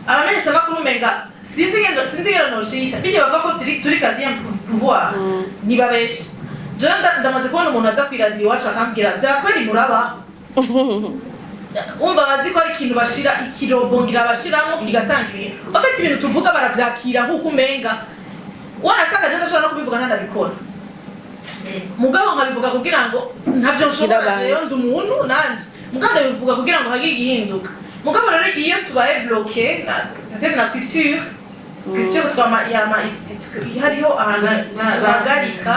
abamenyesha makuru menga sinzi ngeno noshita bije bavuga ko turi quatrième pouvoir nibabeshe je ndamaze kubona umuntu aza kw'iradiyo iwacu akambwira vyakweri muraba umva bazi ko ari ikintu bashira ikirobongira bashiramo kigatanga ibintu bafite ibintu tuvuga baravyakira nk'uko umenga wanashaka je ndashobora no kubivuga ntanabikora mugabo nkabivuga kugira ngo ntavyo nshobora jeyo ndi umuntu nanje mugabo ndabivuga kugira ngo hagi gihinduka mugabo rero iyo tubaye bloqué na culture twama hariho ahantu bahagarika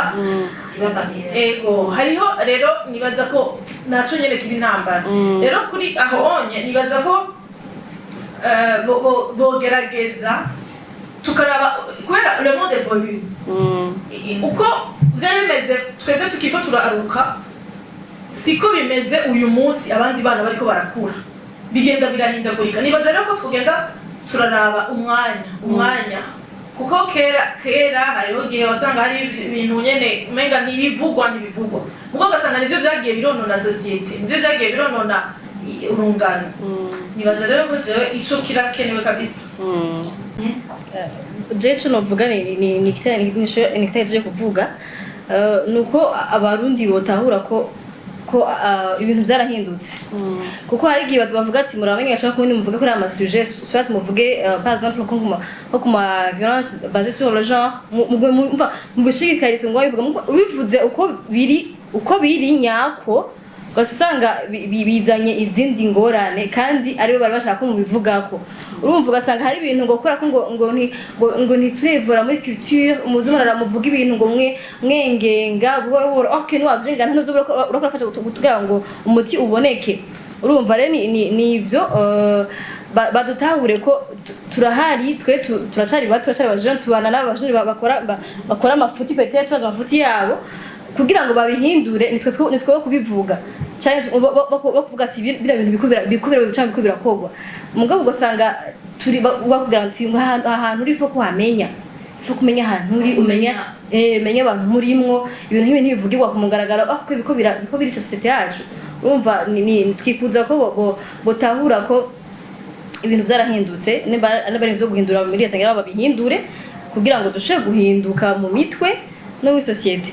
ego hariho rero nibaza ko naco nyene kiba intambara rero kuri aho onye nibaza ko bogerageza tukaraba kubera le monde évolue uko vyari bimeze twebwe tukiko turaruka siko bimeze uyu munsi abandi bana bariko barakura bigenda birahindagurika nibaza rero ko tugenda turaraba umwanya kuko kera hariho gihe wasanga hari ibintu nyene umenga ntibivugwa ubwo ugasanga nivyo vyagiye bironona societe nivyo vyagiye bironona urungano nibaza rero ko jewe ico kirakenewe kabisa jewe novuga ni nikitaje kuvuga nuko abarundi botahura ko ibintu byarahindutse kuko hari igihe bavuga ati muramenye ashaka kundi muvuge kuri ama sujet soit muvuge par exemple ko kuma violence basée sur le genre mu bishikarize ngo bivuze uko biri nyako ugasanga bizanye izindi ngorane kandi aribo bari bashaka ko mubivugako urumva ugasanga hari ibintu ngo kubera ko ngo ntitwevura muri culture umuzi muramuvuga ibintu ngo mwengenga buhoro buhoro ok ntiwavyenga ntuzobura urafasha kutugira ngo umuti uboneke urumva rero ni ivyo badutahure ko turahari twe turacari abajene tubana n'abajene bakora amafuti peut-être tubaza amafuti yabo kugira ngo babihindure nitwe kubivuga cyane bakuvuga ati bira bintu bikubira cyangwa bikubira kogwa mugabo ugasanga turi bakubwira ati ahantu uri fo kuhamenya fo kumenya ahantu uri umenya abantu murimwo ibintu nk'ibi ntibivugirwa ku mugaragaro ko bikubira ico societe yacu urumva twifuza ko botahura ko ibintu byarahindutse n'abari byo guhindura muri yatangira babihindure kugira ngo dushe guhinduka mu mitwe no muri societe.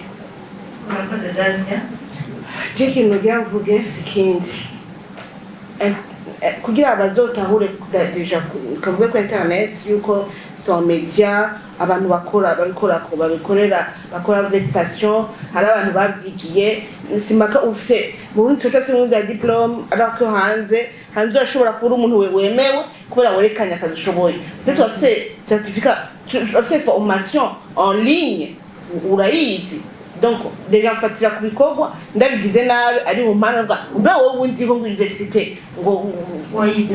Je kintu byavuge sikindi kugira abazotahure deja kavuga ko internet yuko so media abantu babikorera avec passion hari abantu bavyigiye simaka ufise mu Burundi twese mu bya diplome alors que hanze ashobora kuba umuntu wemewe kubera werekanye akazishoboye ndetse afise certificat afise formation en ligne urayizi donc déjà mfatira ku bikorwa ndabigize nabi ari mu mpano bwa wowe wundi ngo université ngo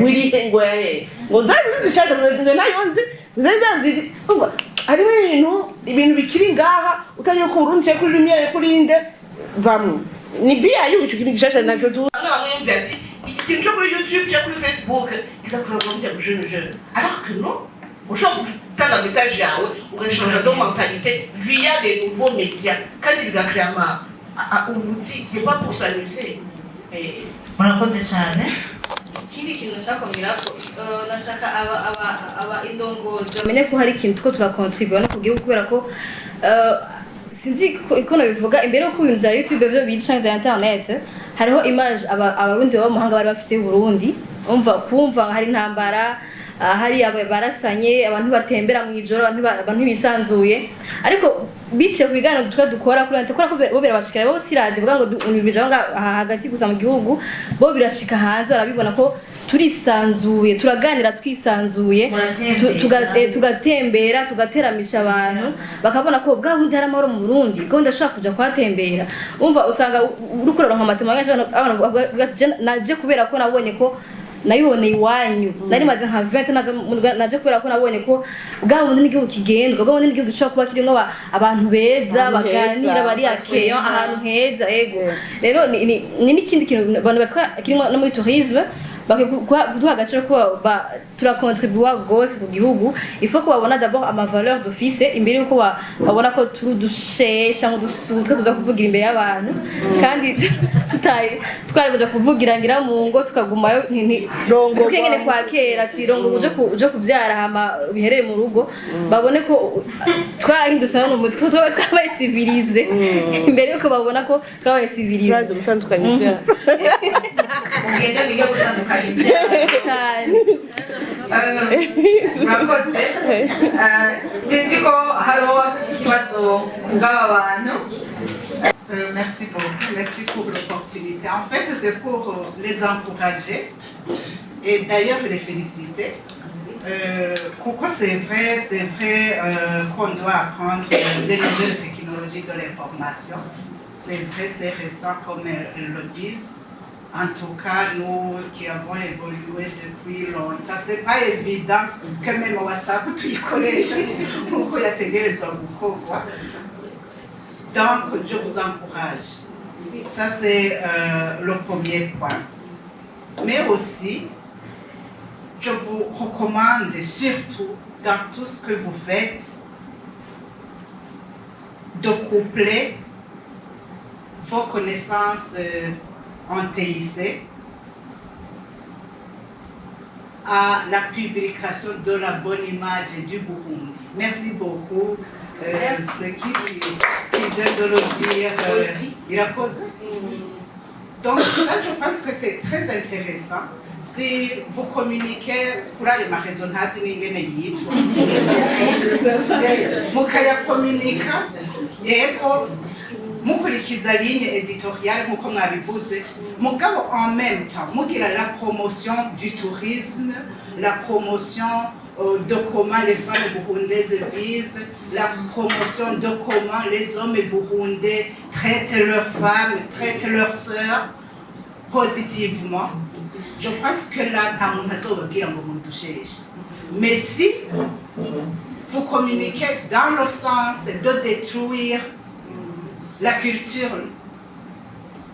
wiri ngo yahe ngo zishaka nayo nzi zazi hari ibintu bikiri ngaha utari ko Burundi cyo kuri lumière kuri inde vamwe ni bia yuko kintu gishasha nacyo tu bamwe ati ikintu cyo kuri YouTube cyo kuri Facebook kizakora ngo bya jeune alors que non ushobora gutanga message yawe ugashobora de mentalité via les nouveaux médias kandi bigakira ubuti c'est pas pour s'amuser murakoze cyane. Ikindi kintu nashaka kongera ko nashaka aba indongozi bamenye ko hari ikintu two turakontribute no kugiye kubera ko sinzi ko nabivuga imbere yo kubintu bya YouTube byo bica cyangwa internet hariho image abarundi baba mu mahanga bari bafise u Burundi kumva hari intambara hari barasanye abantu batembera mu ijoro abantu bisanzuye ariko bice ku biganiro dukora kuri ante ko birabashikira bo sirade vuga ngo unibiza hagati gusa mu gihugu bo birashika hanze barabibona ko turisanzuye turaganira twisanzuye tugatembera tugateramisha abantu bakabona ko bwa bundi hari amahoro mu Burundi ko ndashaka kuja kwatembera umva usanga urukuraro nka matematika abantu naje kubera ko nabonye ko nayiboneye iwanyu nari maze nka 20 naje kubera ko nabonye ko bwa bundi n'igihugu kigendwa bwa bundi n'igihugu cyo kuba kirimo abantu beza baganira bari akeyo ahantu heza ego rero ni n'ikindi kintu abantu batwa kirimo no muri tourisme bakuduha agaciro ko turakontribua gose ku gihugu ifo ko babona d'abord ama valeur d'office imbere yuko babona ko turudushesha ngo dusutwe tuza kuvugira imbere y'abantu kandi twari buja kuvugira ngira mu ngo tukagumayo rongo kengene kwa kera ati rongo uje kuvyara hama biherere mu rugo babone ko twahindutse no mu mutwe twabaye civilize imbere yuko babona ko twabaye civilize twaje gutandukanya ivya ugenda biga gutandukanya cyane murakoze sinzi ko hariho ikibazo bw'aba bantu. Merci beaucoup, merci pour l'opportunité. En fait, c'est pour les encourager et d'ailleurs les féliciter. Pourquoi c'est vrai qu'on doit apprendre les nouvelles technologies de l'information. C'est vrai, c'est récent comme elles le disent. En tout cas, nous qui avons évolué depuis longtemps, c'est pas évident que même WhatsApp, tu y connais, pourquoi il y a télé, donc, je vous encourage. Ça, c'est le premier point. Mais aussi, je vous recommande surtout, dans tout ce que vous faites, de coupler vos connaissances en TIC à la publication de la bonne image du Burundi. Merci beaucoup. Ce qui vient de le dire, il a causé. Donc ça, je pense que c'est très intéressant. Si vous communiquez, pour aller ma raison, mukaya yego mukurikiza ligne éditoriale nkuko mwabivuze mugabo en même temps mugira la promotion du tourisme, la promotion de comment les femmes burundaises vivent, la promotion de comment les hommes burundais traitent leurs femmes, traitent leurs sœurs positivement. je pense que là, dans mon réseau, mais si vous communiquez dans le sens de détruire la culture,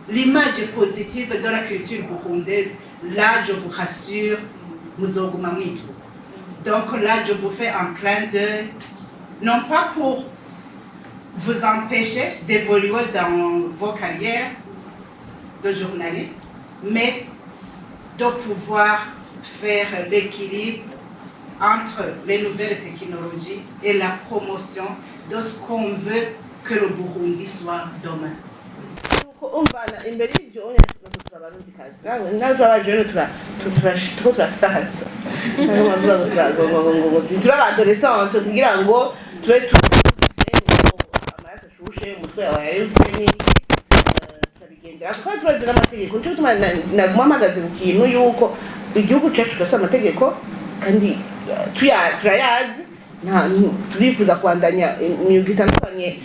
l'image positive de la culture burundaise, là, je vous rassure, nous aurons. Donc là, je vous fais un clin d'œil, non pas pour vous empêcher d'évoluer dans vos carrières de journaliste, mais de pouvoir faire l'équilibre entre les nouvelles technologies et la promotion de ce qu'on veut que le Burundi soit demain. igihugu cyacu cyose amategeko kandi turayazi turifuza kwandanya imyuga itandukanye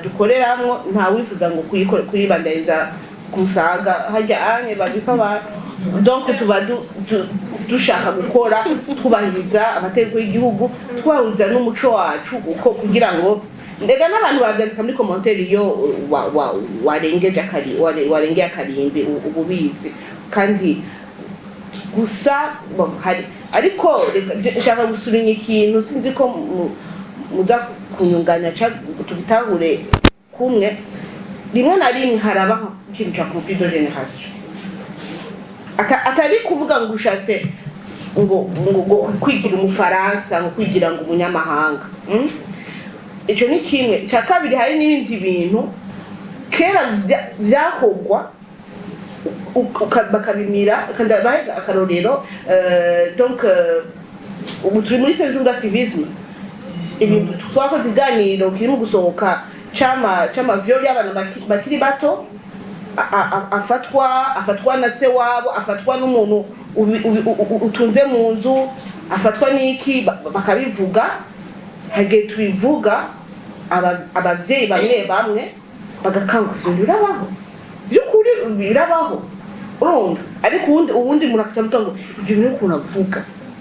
dukoreramo nta wifuza ngo kuyibandariza ku musaga hajya anye babika abantu donc tuba dushaka gukora twubahiriza amategeko y'igihugu twahuriza n'umuco wacu uko kugira ngo ndega n'abantu bavyandika muri commentaire iyo warengeye akarimbi ububizi kandi gusa hari ariko shaka gusubinya ikintu sinzi ko muza kunyunganya tubitahure kumwe rimwe na rimwe haraba ikintu cya conflit de génération atari kuvuga ngo ushatse ngo kwigira umufaransa ngo kwigira ngo umunyamahanga icyo ni kimwe cya kabiri hari n'ibindi bintu kera byakogwa bakabimira kandi bahiga akarorero donc ubu turi muri saison d'activisme ibintu twakoze iganiro kirimo gusohoka chama viol y'abana bakiri bato afatwa na se wabo afatwa n'umuntu utunze mu nzu afatwa n'iki bakabivuga hage tubivuga abavyeyi bamwe bagakangurira birabaho byukuri birabaho urumva ariko ubundi umuntu akavuga ngo ivyo bintu ukuntu avuga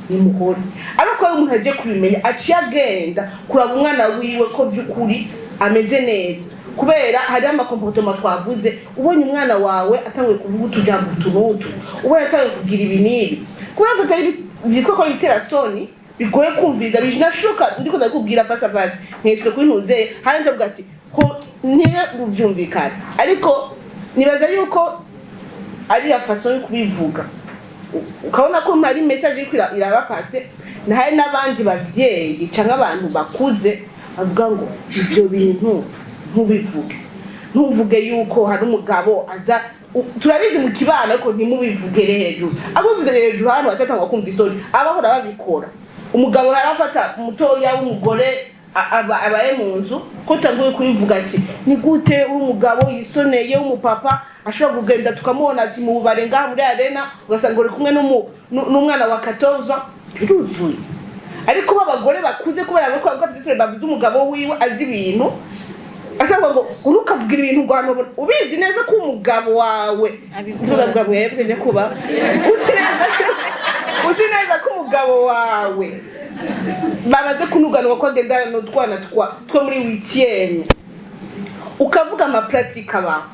ni muhore ariko iyo umuntu agiye kubimenya aciye agenda kuraba umwana wiwe ko byukuri ameze neza kubera hari amakomportement twavuze ubonye umwana wawe atangiye kuvuga utujambo tunutu ubonye atangiye kugira ibi n'ibi kubera ko atari byitwa ko bitera soni bigoye kumviriza bijinashoka ndiko ndakubwira face à face nkitwe kuri ntuze hari nje bwati ko niba uvyumvikana ariko nibaza yuko ari la façon yo kubivuga ukabona ko ari message iraba passe na hari n'abandi bavyeyi cyangwa abantu bakuze avuga ngo ivyo bintu ntuvuge yuko hari umugabo aza turabizi mu kibana ko ntimubivugere hejuru abuvuze hejuru hano atatanga kumva isoni abahora babikora umugabo yarafata umutoya w'umugore abaye mu nzu ko tanguye kubivuga ati ni gute umugabo yisoneye umupapa ashobora kugenda tukamubona ati mu barenga muri arena ugasanga uri kumwe n'umwana wa 14 biruzuye ariko babagore bakuze kubera ko bavuze umugabo wiwe azi ibintu asaba ngo urukavugira ibintu rwano ubizi neza ko umugabo wawe tuvuga mwebwe ne kuba uzi neza ko umugabo wawe bamaze kunuganwa ko agendana n'utwana two muri 8e ukavuga ama pratique aba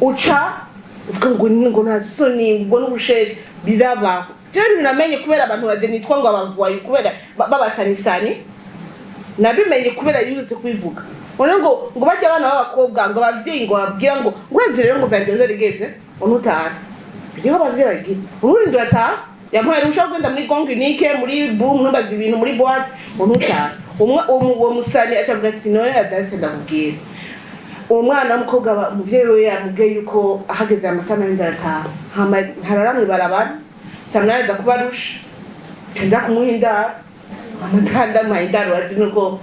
uca uvuga ngo ntasoni ngo n'ubushere biraba rero binamenye kubera abantu badenitwa ngo abavuye kubera babasanisani nabimenye kubera yurutse kubivuga one ngo bajya abana b'abakobwa ngo abavyeyi ngo babwira ngo urenze rero ngo vyandoje rigeze onutara biriho abavyeyi bagira urundi urataha yamuhaye rusha kwenda muri gonginike muri boom ntumbaza ibintu muri boîte onutara uwo musani acavuga ati none adase ndakubwira uwo mwana w'umukobwa umuvyeyi we yamubwiye yuko ahageze amasana y'indataha hararamwe barabana samnaza kubarusha kenda kumuhinda amandanda mahindaro azi nuko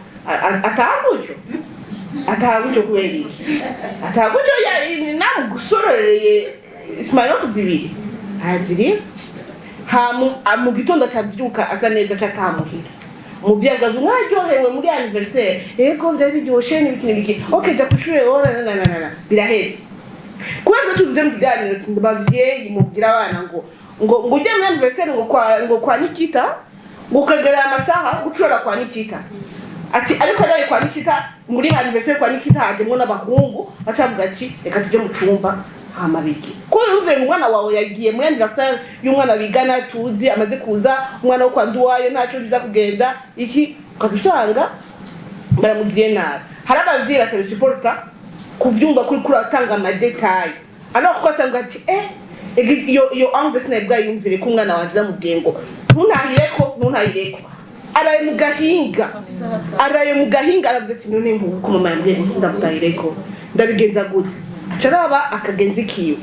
atagujo kweli atagujo ya namu gusororeye Ismail zibiri haziri mu gitondo atavyuka asa neza cyatamuhira umuvyaga mwaryohewe muri anniversaire eko vyari biryoshe n'ibiki okay ja kushure ora na biraheze kubera tuvuze mu biganiro bavyeyi mubwira abana ngo ngo ujye muri anniversaire ngo kwa Nikita ngo ukagera amasaha gucura kwa Nikita ati ariko ari kwa Nikita muri anniversaire kwa Nikita hajemo n'abahungu bacavuga ati reka tujye mu cyumba hamabiki ko yumve umwana wawe yagiye muri anniversaire y'umwana bigana tuzi amaze kuza umwana wo kwa Nduwayo ntaco biza kugenda iki ukadusanga baramugiriye nabi hari abavyeyi batabisuporta kuvyumva kuri kuratanga ama detail alors ko atanga ati iyo angle snap guy yumvire ko umwana wanje zamubwiye ngo ntuntahireko araye mu gahinga aravuze ati none nkuko mama yambwiye ngo ndamutahireko ndabigenza gute caraba akagenzi kiwe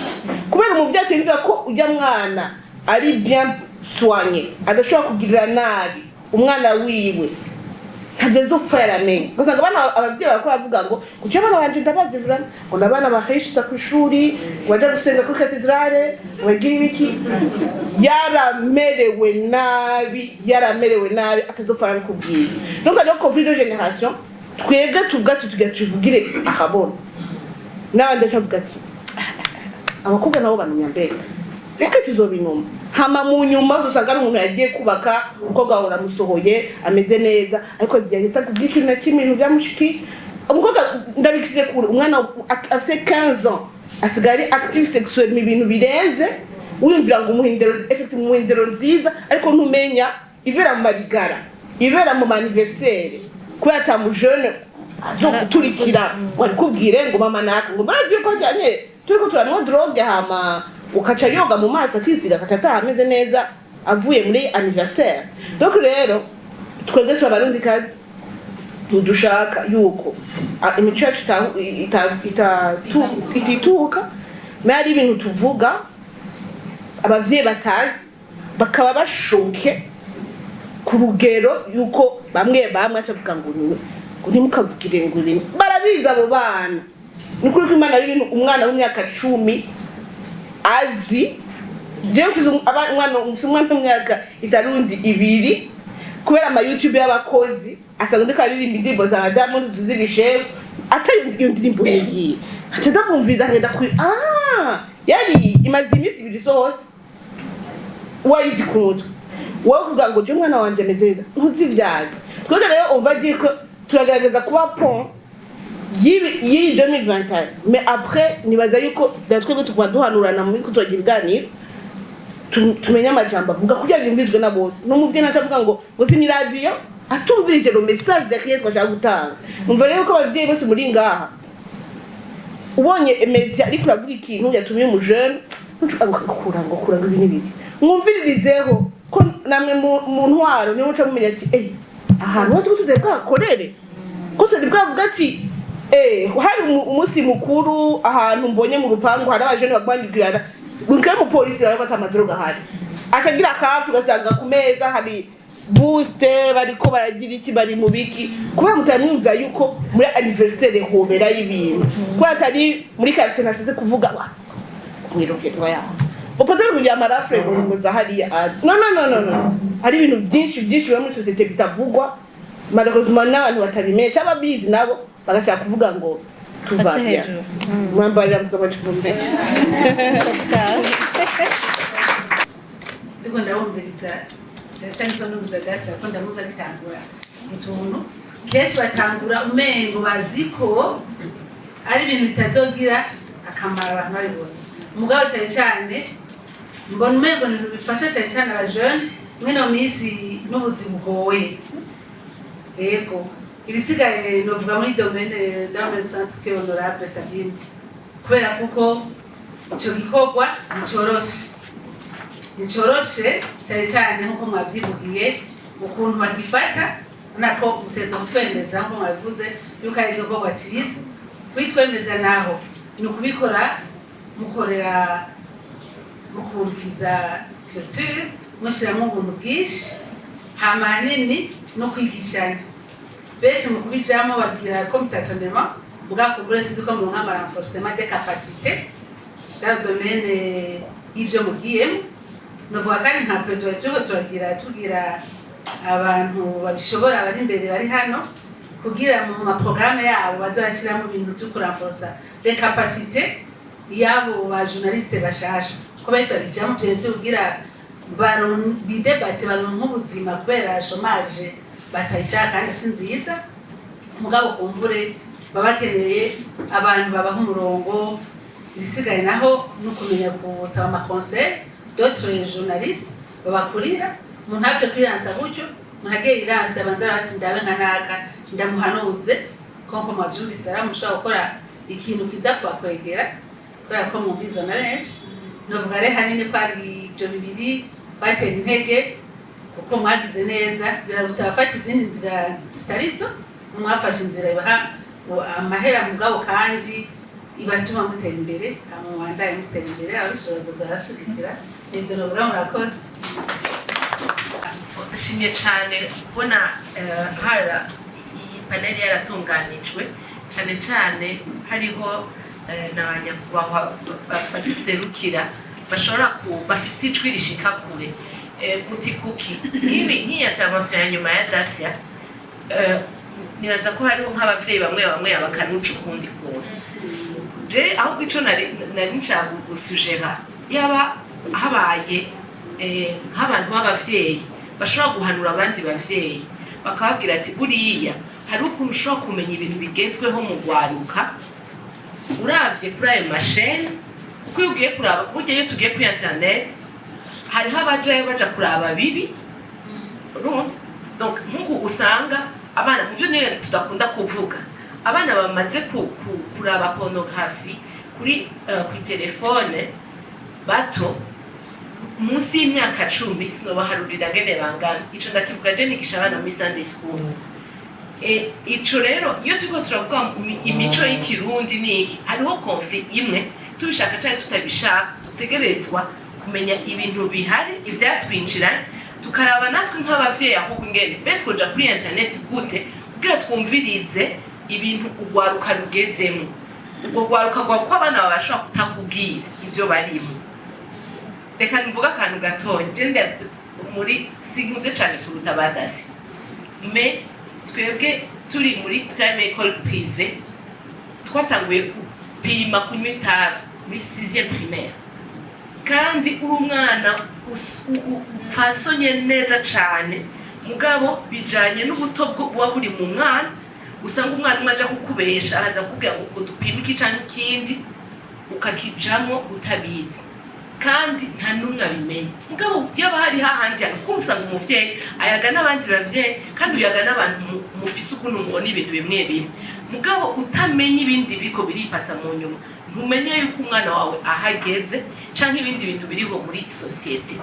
kubera umuvyacu yumva ko ujya mwana ari bien soigné adashobora kugirira nabi umwana wiwe ntabyo yaramenye gusanga abana abavyeyi barakora bavuga ngo kuki abana banje ndabazi vurana ngo nabana bahishisa ku ishuri waje gusenga kuri katedrale wagira ibiki yaramerewe nabi atazofara bikubwiye donc alors conflit de génération twebwe tuvuga tuvugire ahabona n'abandi bavuga ati abakobwa nabo banumya mbere reka tuzobinuma hama mu nyuma dusanga ari umuntu yagiye kubaka umukobwa wawe uramusohoye ameze neza ariko byagita kubwira ikintu na kimwe ibintu byamushiki umukobwa ndabikize kure umwana afite 15 ans asigari active sexuel mu bintu birenze wiyumvira ngo umuhindero nziza ariko ntumenya ibera mu marigara ibera mu anniversaire kubera atamu jeune zo guturikira warikubwire ngo mama naka ngo baragiye ko cyane turiko turanwa drogue hama ukaca yoga mu maso akisiga akata ameze neza avuye muri anniversaire donc rero twebwe twabarundi kazi dushaka yuko imico itituka mari ibintu tuvuga abavyeyi batazi bakaba bashoke ku rugero yuko bamwe acavuga ngo ntimukavugire ngo ibintu barabiza abo bana ni kuri ko Imana ari ibintu umwana w'imyaka 10 azi je mfize umwana w'imyaka itarundi 2 kubera ama YouTube y'abakozi asanga ndiko aririmba indirimbo za Diamond zuzibishe atayunzi iyo ndirimbo yiyi aca ndabumviza ngenda kuri yari imaze imisi 2 sohotse wayizi kumutwe wowe kuvuga ngo je mwana wanje meze ntuzivyaza twege rero on va dire que turagerageza kuba pont yi 2021 mais après nibaza yuko twebwe tukwa duhanurana muri kutogira ibiganiro tumenya amajambo avuga kugira ngo yumvizwe na bose n'umuvye nacavuga ngo zimya radio atumvirije le message derrière twashaka gutanga numva rero ko abavyeyi bose muri ngaha ubonye media ariko uravuga ikintu yatumye umujene kura ngo ibintu biki mwumviririzeho ko namwe mu ntwaro niyo muca mumenya ati ahantu ho tudebwa korere ko se bwavuga ati hari umunsi mukuru ahantu mbonye mu rupangu hari abajene bagwandikirana bunkaye mu polisi rero batamadroga hari akagira kafu gasanga ku meza hari booste bariko baragira iki bari mu biki kuba mutamwumva yuko muri anniversaire hobera y'ibintu kwa atari muri quartier nashize kuvuga mwirokerwa yaho upatara kugira marafre ngo zahari no hari ibintu byinshi byo muri societe bitavugwa malheureusement n'abantu batabimenye cy'ababizi nabo bagashaka kuvuga ngo tuvabya mwambarira mukabacumbe ndiko ndawumviriza cyane ko nubuza gasi ko ndamuza gitangura utuntu kenshi batangura umengo baziko ari ibintu bitazogira akamaro abantu babibona umugabo cyane mbona umengo ni bifasha cyane abajene mwino misi n'ubuzima bwoye yego ibisigaye novuga muri domaine dans le sens que honorable Sabine kubera kuko icyo gikorwa nicoroshe cyane nkuko mwavyivugiye ukuntu bagifata nako muteza kutwemeza nko mwabivuze yuko ari igikorwa cyiza kwitwemeza naho ni ukubikora mukorera mukurikiza culture mushyiramo ubuntu bwinshi hamanini no kwigishanya benshi mu kubijamo bagira ko mutatonema bwakugure sinzi ko mu nkama renforcement des capacités dans le domaine y'ivyo mugiyemo novuga kandi nta plaidoyer tugira abantu babishobora bari imbere bari hano kugira mu maprograme yabo bazashira mu bintu byo kurenforcer les capacités yabo ba journaliste bashasha ko benshi babijamo byose kugira bidebate baronka ubuzima kubera chômage batayishaka kandi si nziza mugabo kumvure baba bakeneye abantu babaha umurongo ibisigaye naho no kumenya gusaba amakonseil d'autres journalistes babakurira umuntu hafi kwiransa gutyo umuntu agiye iransa abanza bati ndabe nka naka ndamuhanuze konko mwabyumvise aramushaka gukora ikintu kiza kubakwegera kubera ko mumvizo na benshi novuga rero hanini ko ari ibyo bibiri batera intege kuko mwagize neza biragutafata izindi nzira zitarizo mwafashe inzira ibaha amahera mugabo kandi ibatuma mutera imbere amwandaye mutera imbere abishoboza zarashigikira nivyo novuga murakoze ndashimye cyane kubona hara iyi paneli yaratunganijwe cyane cyane hariho n'abanyakubahwa baduserukira bashobora bafise ijwi rishika kure muti kuki nk'iyi intervention ya nyuma ya Dacia nibaza ko hariho nk'abavyeyi bamwe bakanuca ukundi kuntu je ahubwo ico nari nshaka gusujera yaba habaye nk'abantu b'abavyeyi bashobora guhanura abandi bavyeyi bakababwira ati buriya hari ukuntu ushobora kumenya ibintu bigezweho mu rwaruka uravye kuri ayo masheni uko iyo ugiye kuraba burya iyo tugiye kuri internet hariho abajayo baja kuraba bibi urumva donc nk'uko usanga abana mu byo nyine tudakunda kuvuga abana bamaze kuraba pornography kuri telefone bato munsi y'imyaka 10 sinobaharurira ngene bangana ico ndakivuga je nigisha abana muri Sunday school ico rero iyo turiko turavuga imico y'ikirundi niki hariho conflict imwe tubishaka cyane tutabishaka dutegerezwa kumenya ibintu bihari ivyatwinjira tukaraba natwe nk'abavyeyi ahubwo ngene betwoja kuri internet gute kugira twumvirize ibintu ugwaruka rugezemo ubwo gwaruka ko abana babasha kutakubwira ivyo barimo reka nivuga akantu gatonya gende muri sinkuze cyane kuruta badasi me twebwe turi muri twame école privée twatanguye kupima kunywa itabi muri 6e primaire kandi uri umwana ufasonye neza cyane mugabo bijanye n'ubuto bwo buri mu mwana usanga umwana umwe aja kukubesha aza kubwira ngo dupime iki cyane ikindi ukakijamo utabizi kandi nta numwe abimenye mugabo yaba hari hahandi akumsanga umuvyeyi ayaga n'abandi bavyeyi kandi uyaga n'abantu mufise ukuntu mubona ibintu bimwe bimwe mugabo utamenye ibindi biko biripasa mu nyuma ntumenye yuko umwana wawe ahageze canke ibindi bintu biriho muri society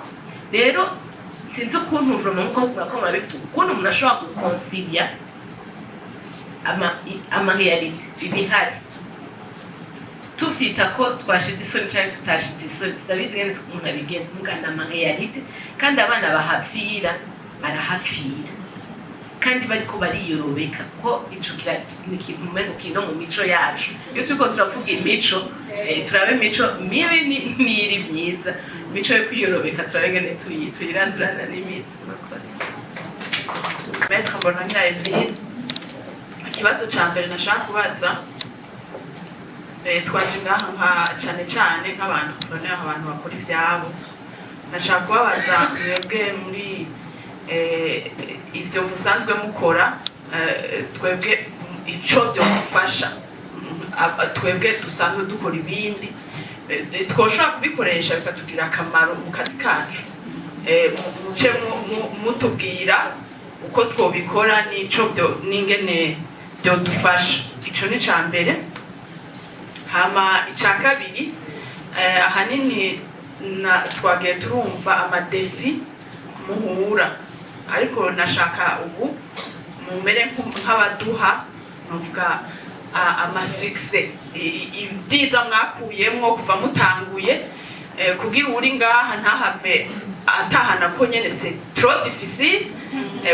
rero sinzi ukuntu vraiment ko murabivuga ukuntu umuntu ashobora guconcilia ama reality ibihari tuvyita ko twashize isoni cyane tutashize isoni ndabizi ngene umuntu abigenza mugana ama reality kandi abana bahapfira barahapfira kandi bariko bariyorobeka ko ico kiratumengo kino mu mico yacu iyo turiko turavuga imico turabe imico mibi n'iri myiza imico yo kwiyorobeka turabengene tuyirandurana n'imitsi Maître Mbonanya Evelyne ikibazo ca mbere nashaka kubaza twaje ngaha nka cyane nk'abantu noneho abantu bakora ivyabo nashaka kubabaza mwebwe muri ivyo musanzwe mukora twebwe ico byo gufasha twebwe dusanzwe dukora ibindi twoshobora kubikoresha bikatugira akamaro mu kazi kacu muce mutubwira uko twobikora n'ico byo n'ingene byo dufasha ico ni ca mbere hama ica kabiri ahanini twagiye turumva amadefi muhura ariko nashaka ubu mumere nk'abaduha nuvuga ama-success ibyiza mwakuyemwo kuva mutanguye kugira uri ngaha ntahave atahana ko nyene c'est trop difficile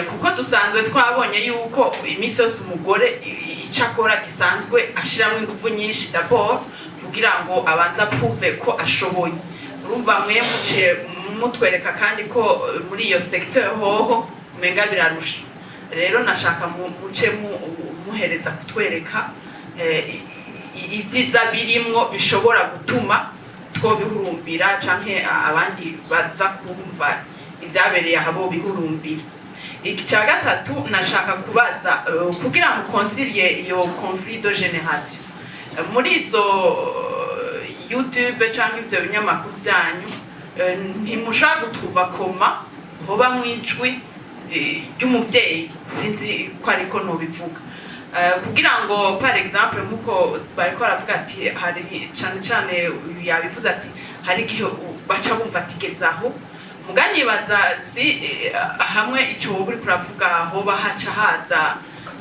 kuko dusanzwe twabonye yuko imisi yose umugore icakora gisanzwe ashiramo ingufu nyinshi d'abord kugira ngo abanza prouve ko ashoboye urumva mwe mutwereka kandi ko muri iyo secteur hoho umenga birarusha rero nashaka muce muhereza kutwereka ibyiza birimwo bishobora gutuma twobihurumbira canke abandi baza kumva ivyabereye aho bihurumbira. Icya gatatu nashaka kubaza kugira ngo concilier iyo conflit de génération muri izo YouTube canke ivyo binyamakuru byanyu ntimushaka gutruva koma hoba mwijwi ry'umuvyeyi sinzi ko ariko nobivuga kugira ngo par exemple nkuko bariko baravuga ati hari cyane yabivuze ati hari igihe baca bumva tigezaho mugani baza si hamwe icyo uri kuravuga hoba haca haza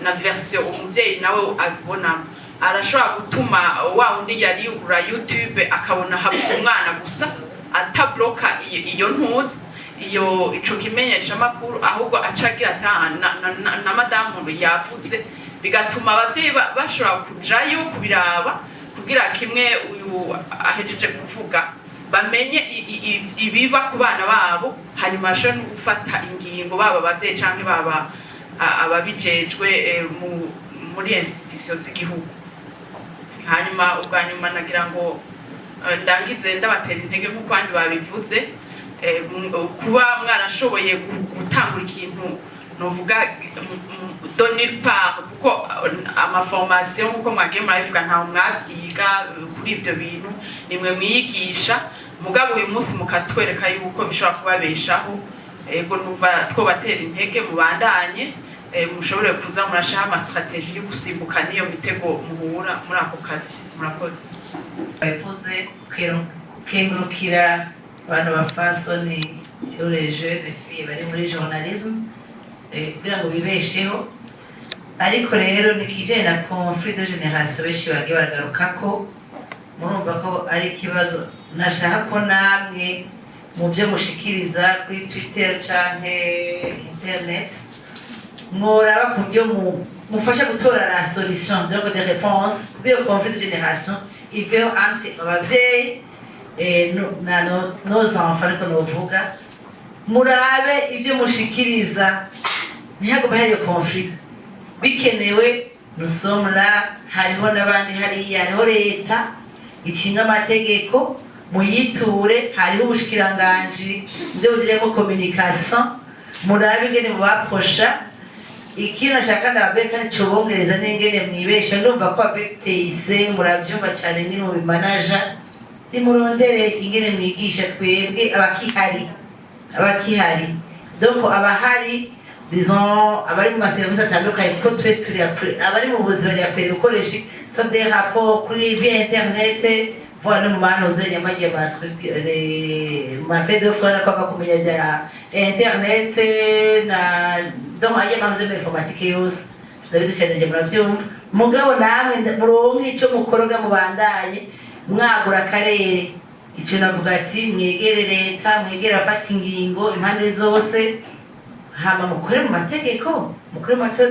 na version umuvyeyi nawe abibona arashobora gutuma wa undi yari yugura YouTube akabona havuga umwana gusa atabloka iyo ntuzi iyo ico kimenyesha makuru ahubwo acagira na madamu yavuze bigatuma abavyeyi bashobora kujayo kubiraba kugira kimwe uyu ahejeje kuvuga bamenye ibiba ku bana babo hanyuma sho no gufata ingingo baba abavyeyi canke baba ababijejwe muri institution z'igihugu. Hanyuma ubwanyuma nagira ngo ndangize ndabatera intege nk'uko abandi babivuze kuba mwarashoboye gutangura ikintu novuga donner part kuko amaformation kuko mwagiye murabivuga ntaho mwavyiga kuri ivyo bintu nimwe mwiyigisha mugabo uyu munsi mukatwereka yuko bishobora kubabeshaho ego numva twobatera intege mubandanye mushobore kuza murashaha ama strategie yo gusimbuka niyo mitego muhura muri ako kazi murakoze. Bavuze kengurukira abantu bafasoni les jeunes filles bari muri journalisme kugira ngo bibesheho ariko rero nikije na conflit de génération beshi bagiye baragaruka ko murumva ko ari kibazo nashaka ko namwe mu byo mushikiriza kuri Twitter canke internet muraba ku byo mufasha gutora la solution donc des réponses kuri iyo conflit de génération iveho entre abavyeyi nos enfants ariko novuga murabe ibyo mushikiriza ntihago bahari iyo conflit bikenewe nous sommes là hariho n'abandi hariya hariho leta ikinga amategeko muyiture hariho ubushikiranganji byo bugiremo communication murabe ingene mubaprosha ikintu nashaka ndabe kandi cobongereza n'ingene mwibesha ndumva ko abeteyise muravyumva cyane ngene mu bimanaja nimurondere ingene mwigisha twebwe abakihari donc abahari disons abari mu maserivisi atandukanye kuko twese turi abari mu buzima ya pere ukoresha so des rapports kuri via internet voilà mu manoze nyamagiye ma fait de fois kwa kumenya ya internet na donc aye manoze informatique yose c'est cyane murabyumva mugabo namwe muronke ico mukoroga mubandanye mwagura akarere ico navuga ati mwegere leta mwegere afata ingingo impande zose hama mukore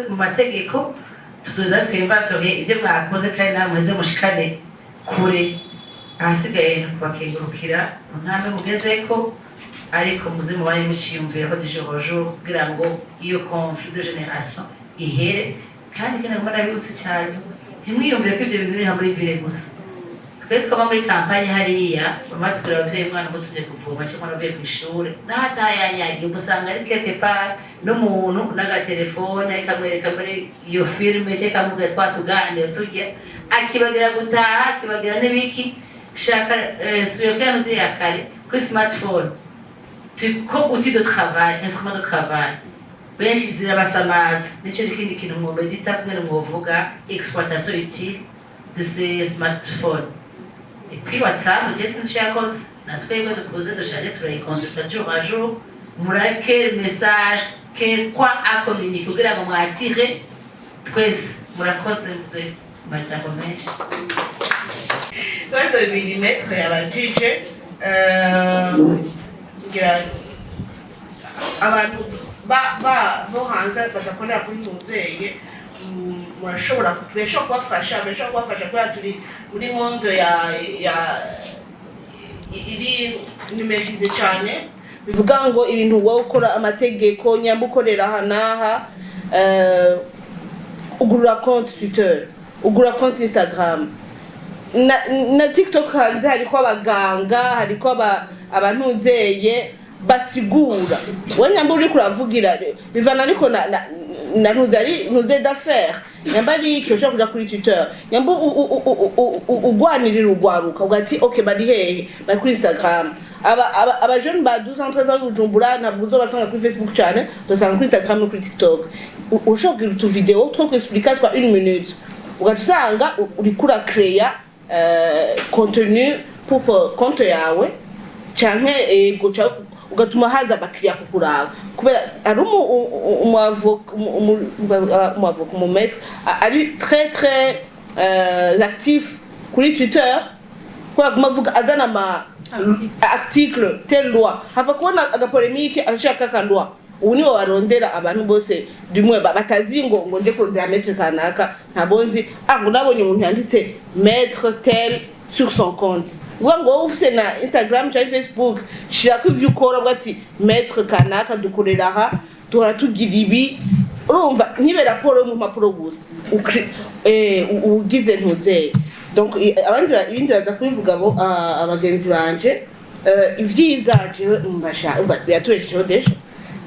mu mategeko tuzoza twimvatore ibyo mwakoze kandi namwe muze mushikane kure ahasigaye bakengurukira ntambwe mugezeko ariko muze mubaye muciyumvira ko dujojo kugira ngo iyo conflit de génération ihere kandi kene ngo ndabibutse cyane ntimwiyumvire ko ibyo bintu biri muri ville gusa twe twaba muri kampanye hariya bamaze kureba abavyeyi mwana ngo tuje kuvoma cyangwa navuye ku ishuri nahatayanyagi gusanga ari quelque part n'umuntu n'agatelefone kamwereka muri iyo filme cyangwa kamuga twatuganira tujya akibagira gutaha akibagira n'ibiki shaka sur kano ziyakare kuri smartphone ko outil de travail instrument de travail benshi zirabasamaza nico n'ikindi kintu mu medita kumwe muvuga exploitation utile de ces smartphones. Et puis WhatsApp, je sais que chose, notre école de cause de changer, tu les consultes jour à jour. Moura quel message, quel quoi à communiquer, que la maman a tiré, twist, moura quoi c'est maintenant comme ça. Toi, tu veux lui mettre à la juge, abantu bo hanze badakorera kuri muzeye murashobora kubafasha kubera turi muri monde iri numerize cyane bivuga ngo ibintu wowe ukora amategeko nyamba ukorera aha n'aha ugurura konti Twitter ugura konti Instagram na TikTok hanze hariko abaganga hariko abantudzeye basigura wenyamba uri kuravugira bivana ariko na ntuze d'affaires nyamba ari iki ushaka kuja kuri Twitter nyamba ugwanirira ugwaruka ugati okay bari hehe bari kuri Instagram aba jeune ba 12 ans 13 ans Bujumbura ntabwo uzobasanga kuri Facebook cyane uzosanga kuri Instagram no kuri TikTok ushaka kugira utu video two expliquer twa 1 minute ugasanga uri kura créer contenu pour compte yawe canke ego ugatuma haza abakiriya kukuraba kubera ari umwavoka umumetre ari très actif kuri Twitter kwa kumavuga azana ama article telle loi hava kubona agapolemike arashaka ka loi ubu nibo barondera abantu bose dumwe batazi ngo nde kurondera maître kanaka ntabonzi ngo nabonye umuntu yanditse maître tel sur son compte ngo ufise na Instagram cyangwa Facebook shira ko ivyo ukora bwati maître kanaka dukorera aha turatugira ibi urumva ntibe raporo mu mapuro gusa ugize ntuzeye donc abandi ibindi baza kubivuga abo abagenzi banje ivyiza jewe mbasha byaturesheho desha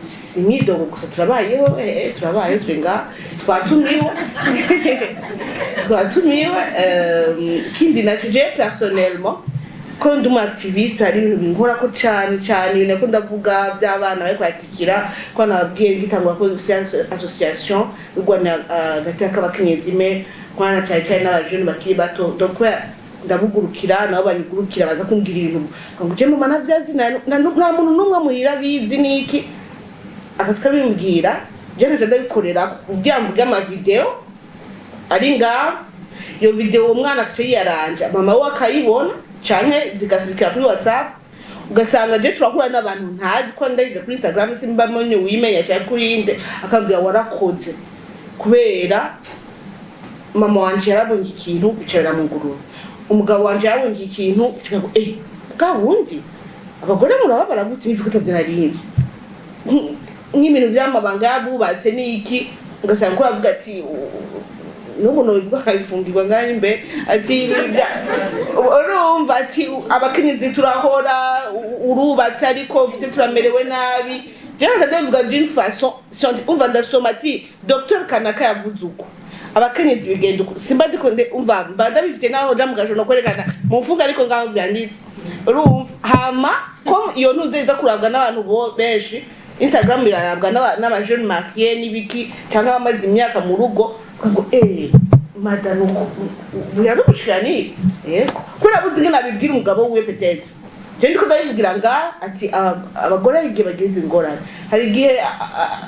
simidogo gusa turabayeho twenga twatumiwe kindi natuje personnellement ko ndi activiste ari ibintu binkora ko cyane nako ndavuga by'abana bari kwatikira ko nababwiye ngitangwa ko association rwanda gateka abakenyezi me kwana cyane n'abajene bakiri bato donc ndabugurukira nabo banyugurukira baza kumbwira ibintu ngo je mama navyazi na nta muntu numwe muhira bizi niki akasika bimbwira je ndabikorera kubyamvuga ama video ari nga iyo video umwana akaciye yaranje mama we akayibona canke zigasirikira kuri WhatsApp ugasanga je turakura n'abantu ntazi ko ndayize kuri Instagram simba monye wimenya cyane kuri inde akambwira warakoze kubera mama wanje yarabonye ikintu bicara mu ngururu umugabo wanje yarabonye ikintu kivuga gawundi abagore murababara gute nivuga tavyarinze nk'ibintu by'amabanga yabubatse niki ugasanga ko avuga ati nubu no bivuga kayifungirwa ngani mbe ati urumva ati abakenyezi turahora urubatse ariko bite turamerewe nabi jewe ndavuga d'une façon umva ndasoma ati docteur kanaka yavuze uko abakenyezi bigenda simba ndikonde umva mbanda bifite naho ndamugaje no kwerekana mu mfunga ariko ngaho vyanditse urumva hama ko iyo ntuze kurabwa n'abantu bo benshi Instagram irarabwa n'abajene marié n'ibiki cyangwa amazi imyaka mu rugo ngo madano buyano bushani yego kura buzingana bibwira umugabo we petete je ndiko ndabivugira nga ati abagore igihe bageze ingorane hari igihe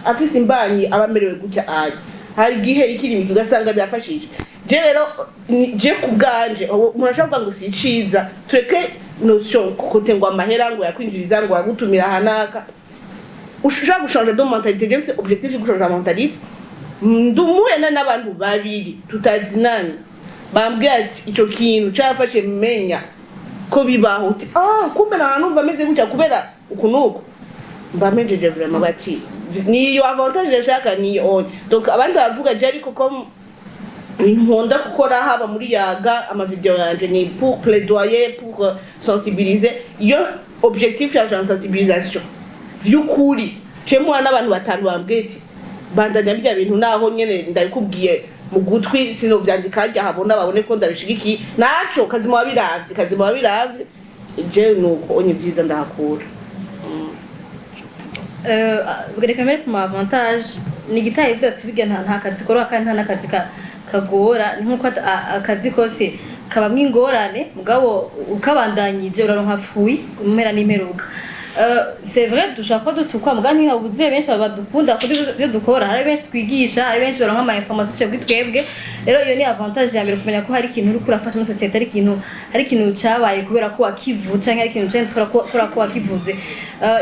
afise imbanyi abamerewe gutya aje hari igihe ikiri ibintu ugasanga byafashije je rero je kubganje murashaka ngo siciza tureke notion kote ngo amahera ngo yakwinjiriza ngo yagutumira hanaka ushaka gushanja de mentalité je c'est objectif de changer mentalité ndumuye n'abantu babiri tutazinani bambwira ati ico kintu cyafashe menya ko bibaho uti kumbe nanumva ameze gutya kubera ukunuko mbamenjeje vraiment bati niyo avantage yashaka niyo donc abandi bavuga je ariko ko nkunda gukora haba muri yaga ama video yanje ni pour plaidoyer pour sensibiliser iyo objectif ya sensibilisation vyukuri cemwa n'abantu batanu bambwete bandanya bya bintu naho nyene ndabikubwiye mu gutwi sino vyandika ajya habona babone ko ndabishigiki naco kazima wabiravye je nuko onye vyiza ndahakura reka mbere ku ma avantage ni gitaye byatsi biga nta kazi kora kandi nta nakazi kagora ni nkuko akazi kose kabamwe ingorane mugabo ukabandanyije uraronka fuyi umera n'imperuka c'est vrai dushaka dutukwa mugani habuze benshi badukunda kuri byo dukora hari benshi twigisha hari benshi baronka ama information cyo twebwe rero iyo ni avantage ya mbere kumenya ko hari ikintu uri kurafasha mu society hari ikintu cyabaye kubera ko wakivu cyangwa hari ikintu cyane tukora ko wakivuze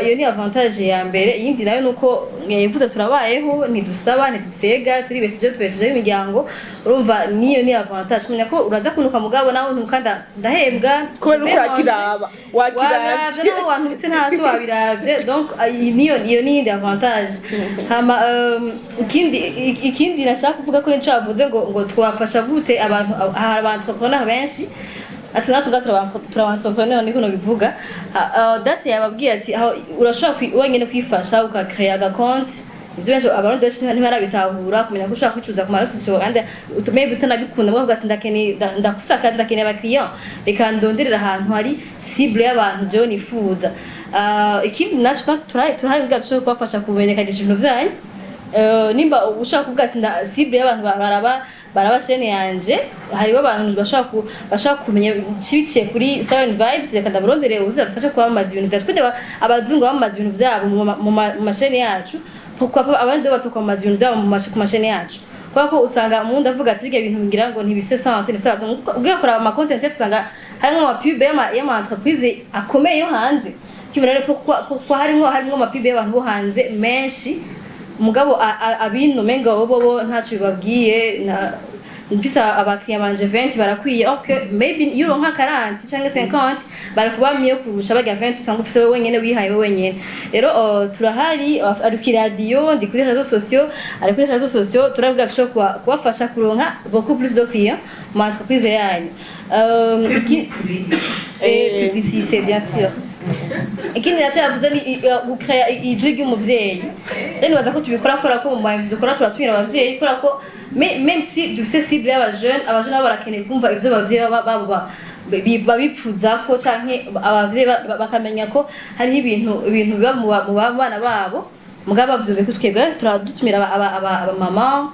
iyo ni avantage ya mbere yindi nayo nuko mwivuze turabayeho ntidusaba ntidusega turi besije tubesheje imiryango urumva niyo ni avantage kumenya ko uraza kunuka mugabo nawe ntukanda ndahembwa kubera urakiraba wakiraje naho wantutse ntazo wabiravye donc niyo ni avantage hama ikindi nashaka kuvuga ko ncavuze ngo twafasha gute abantu tukabona benshi ati natwe turabantrepreneur niko nobivuga Audace yababwiye ati aho urashobora wenyine kwifasha ukakrea agakonti ivyo benshi abarundi benshi ntibarabitahura kumenya ko ushobora kwicuza ku marezo kandi maybe utanabikunda mwavuga ati ndakusaka ndakeneye abakiriya reka ndonderera ahantu hari cible y'abantu jewe nifuza ikindi naco turahari bwacyo kubafasha kumenyekanisha ibintu byanyu nimba ushaka kuvuga ati cible y'abantu baraba chaîne yanje hariho abantu bashaka kumenya cibiciye kuri Siren Vibes reka ndaburondere uzafasha kwamamaza ibintu byacu kugira abazungu bamamaza ibintu byabo mu mashene yacu kuko abandi batokwamamaza ibintu byabo ku mashene yacu kuko usanga umuntu avuga ati bige ibintu ngira ngo ntibise sans c'est ubwo kora ama content usanga harimo ama pub y'ama entreprise akomeye yo hanze kibonere kuko harimo ama pub y'abantu bo hanze menshi mugabo abintu menga bo ntacu bibabwiye mpisa abakiriya banje 20 barakwiye okay maybe euro nka 40 cyangwa 50 barakubamiye kurusha baga 20 usanga ufise wenyene wihaye wenyene rero turahari ari ku radio ndi kuri réseaux sociaux ari kuri réseaux sociaux turavuga cyo kubafasha kuronka beaucoup plus de clients mu entreprise yanyu publicité bien sûr ikindi yavuze ni gukrea ijwi ry'umuvyeyi rero baza ko tubikora ko mu mayinzi dukora turatumira abavyeyi kora ko même si dufise cible y'abajene barakeneye kumva ivyo bavyeyi babo babipfuza ko canke abavyeyi bakamenya ko hari ibintu biba mu bana babo mugabo bavyumve ko twebwe turadutumira aba mama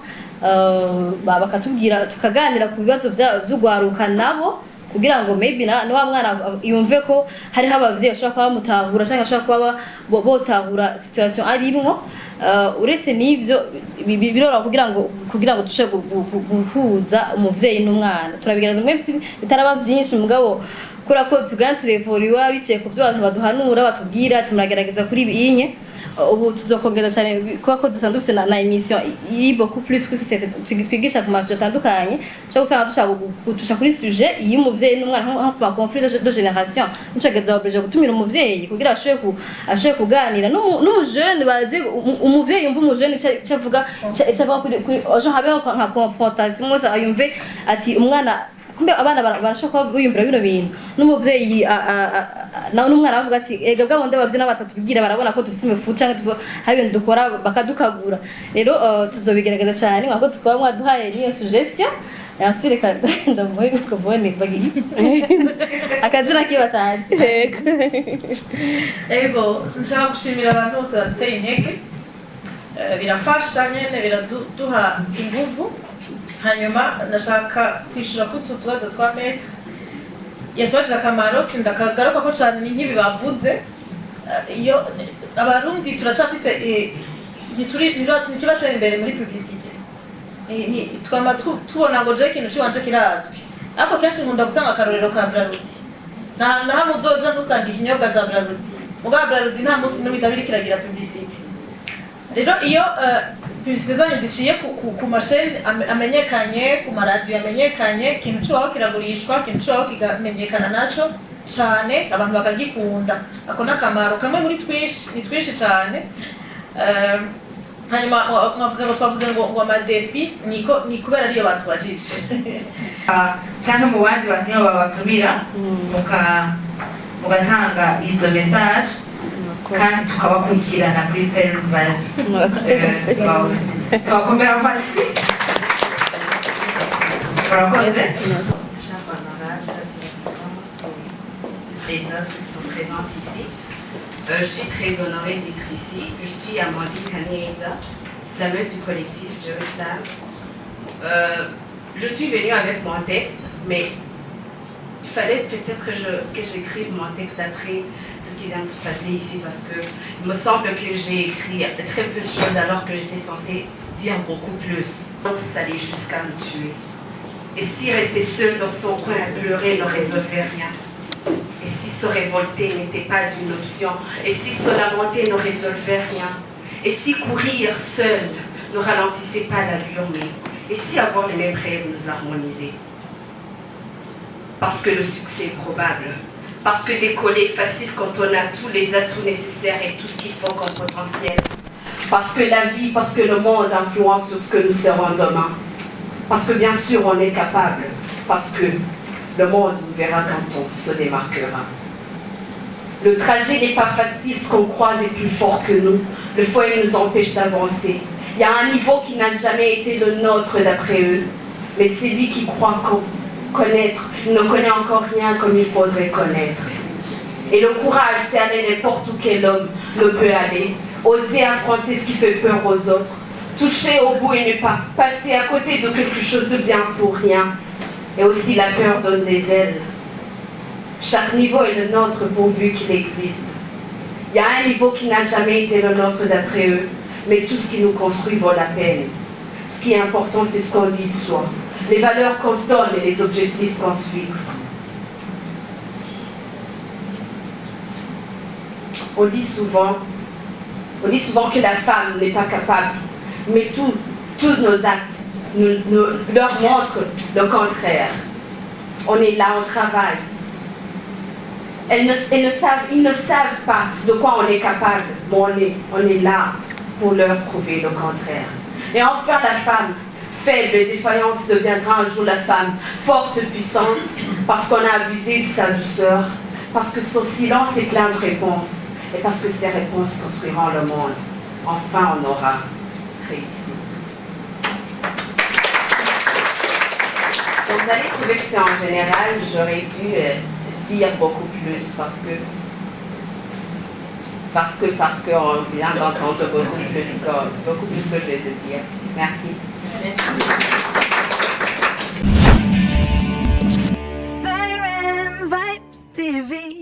bakatubwira tukaganira ku bibazo vy'ugwaruka nabo kugira ngo maybe na wa mwana yumve ko hari abavyeyi bashobora kuba bamutahura cyangwa bashobora kuba botahura situation arimwo uretse n'ivyo birora kugira ngo tushe guhuza umuvyeyi n'umwana turabigereza mwe bitaraba byinshi mugabo kora ko tugana turevoriwa biciye ku byo abantu baduhanura batubwira ati muragerageza kuri ibinye ubu tuzokongeza cyane kuko dusanzwe dufite na emission iri beaucoup plus kuri société twigisha ku masuje atandukanye cyo gusanga dushaka kuri sujet y'umuvyeyi n'umwana nko ku conflit de génération ncageza oblige gutumira umuvyeyi kugira ashobore kuganira n'umujeune baze umuvyeyi yumva umujeune cyavuga kuri ojo habe nka confrontation mwose ayumve ati umwana kumbe abana barashaka biyumvira bino bintu n'umuvyeyi n'umwana avuga ati ega bwa bonde bavye n'abatatu bigira barabona ko dufise imifu canke hari ibintu dukora bakadukagura rero tuzobigerageza cyane mwako tukaba mwaduhaye niyo suggestion yasire kandi ndamuye kubone bagi akazina kibatazi ego nshaka gushimira abantu bose bateye intege birafasha nyene biraduha inguvu hanyuma ndashaka kwishura ko tutubazo twa Met yatwaje akamaro sindakagaruka ko cyane nk'ibi bavuze iyo abarundi turacafise ntituratera imbere muri publicité twama tubona ngo je kintu ciwanje kirazwi ariko kenshi nkunda gutanga akarorero ka Braludi naha muzoja ntusanga ikinyobwa ca Braludi mugabo Braludi nta munsi n'umwe itabiri kiragira publicité rero iyo publicité zanyu ziciye ku masheni amenyekanye ku maradiyo amenyekanye ikintu cy'aho kiragurishwa ikintu cy'aho kigamenyekana naco cyane abantu bakagikunda ako n'akamaro kamwe muri ni twinshi cyane hanyuma mwavuze ngo twavuze ngo amadefi ni kubera ariyo batubajije cyangwa mu bandi bantu iyo babatumira mugatanga izo message kandi tukabakurikirana kuri Siren Vibes twakomera amashyi murakoze les autres qui sont présentes ici. Je suis très honorée d'être ici. Je suis Amandine Kaneida, slameuse du collectif Jerusalem. Je suis venue avec mon texte, mais il fallait peut-être que j'écrive mon texte après tout ce qui vient de se passer ici parce que il me semble que j'ai écrit très peu de choses alors que j'étais censée dire beaucoup plus. Donc ça allait jusqu'à me tuer. Et si rester seule dans son coin à pleurer ne résolvait rien. Et si se révolter n'était pas une option, et si se lamenter ne résolvait rien, et si courir seul ne ralentissait pas l'allure, et si avoir les mêmes rêves nous harmonisait. Parce que le succès est probable, parce que décoller est facile quand on a tous les atouts nécessaires et tout ce qu'il faut comme potentiel. Parce que la vie, parce que le monde influence sur ce que nous serons demain. Parce que bien sûr on est capable, parce que Le monde nous verra quand on se démarquera. Le trajet n'est pas facile, ce qu'on croise est plus fort que nous. Le foyer nous empêche d'avancer. Il y a un niveau qui n'a jamais été le nôtre d'après eux. Mais c'est lui qui croit connaître, il ne connaît encore rien comme il faudrait connaître. Et le courage, c'est aller n'importe où quel homme ne peut aller, oser affronter ce qui fait peur aux autres, toucher au bout et ne pas passer à côté de quelque chose de bien pour rien. Et aussi la peur donne des ailes. Chaque niveau est le nôtre pourvu qu'il existe. Il y a un niveau qui n'a jamais été le nôtre d'après eux, mais tout ce qui nous construit vaut la peine. Ce qui est important, c'est ce qu'on dit de soi, les valeurs qu'on se donne et les objectifs qu'on se fixe. On dit souvent que la femme n'est pas capable, mais tous nos actes leur montrent le contraire. On est là, on travaille. Ils ne savent pas de quoi on est capable, mais on est là pour leur prouver le contraire. Et enfin, la femme faible et défaillante deviendra un jour la femme forte et puissante parce qu'on a abusé de sa douceur, parce que son silence est plein de réponses et parce que ces réponses construiront le monde. Enfin, on aura réussi. Vous allez trouver que c'est en général, j'aurais dû dire beaucoup plus parce qu'on vient d'entendre beaucoup plus que je vais te dire. Merci.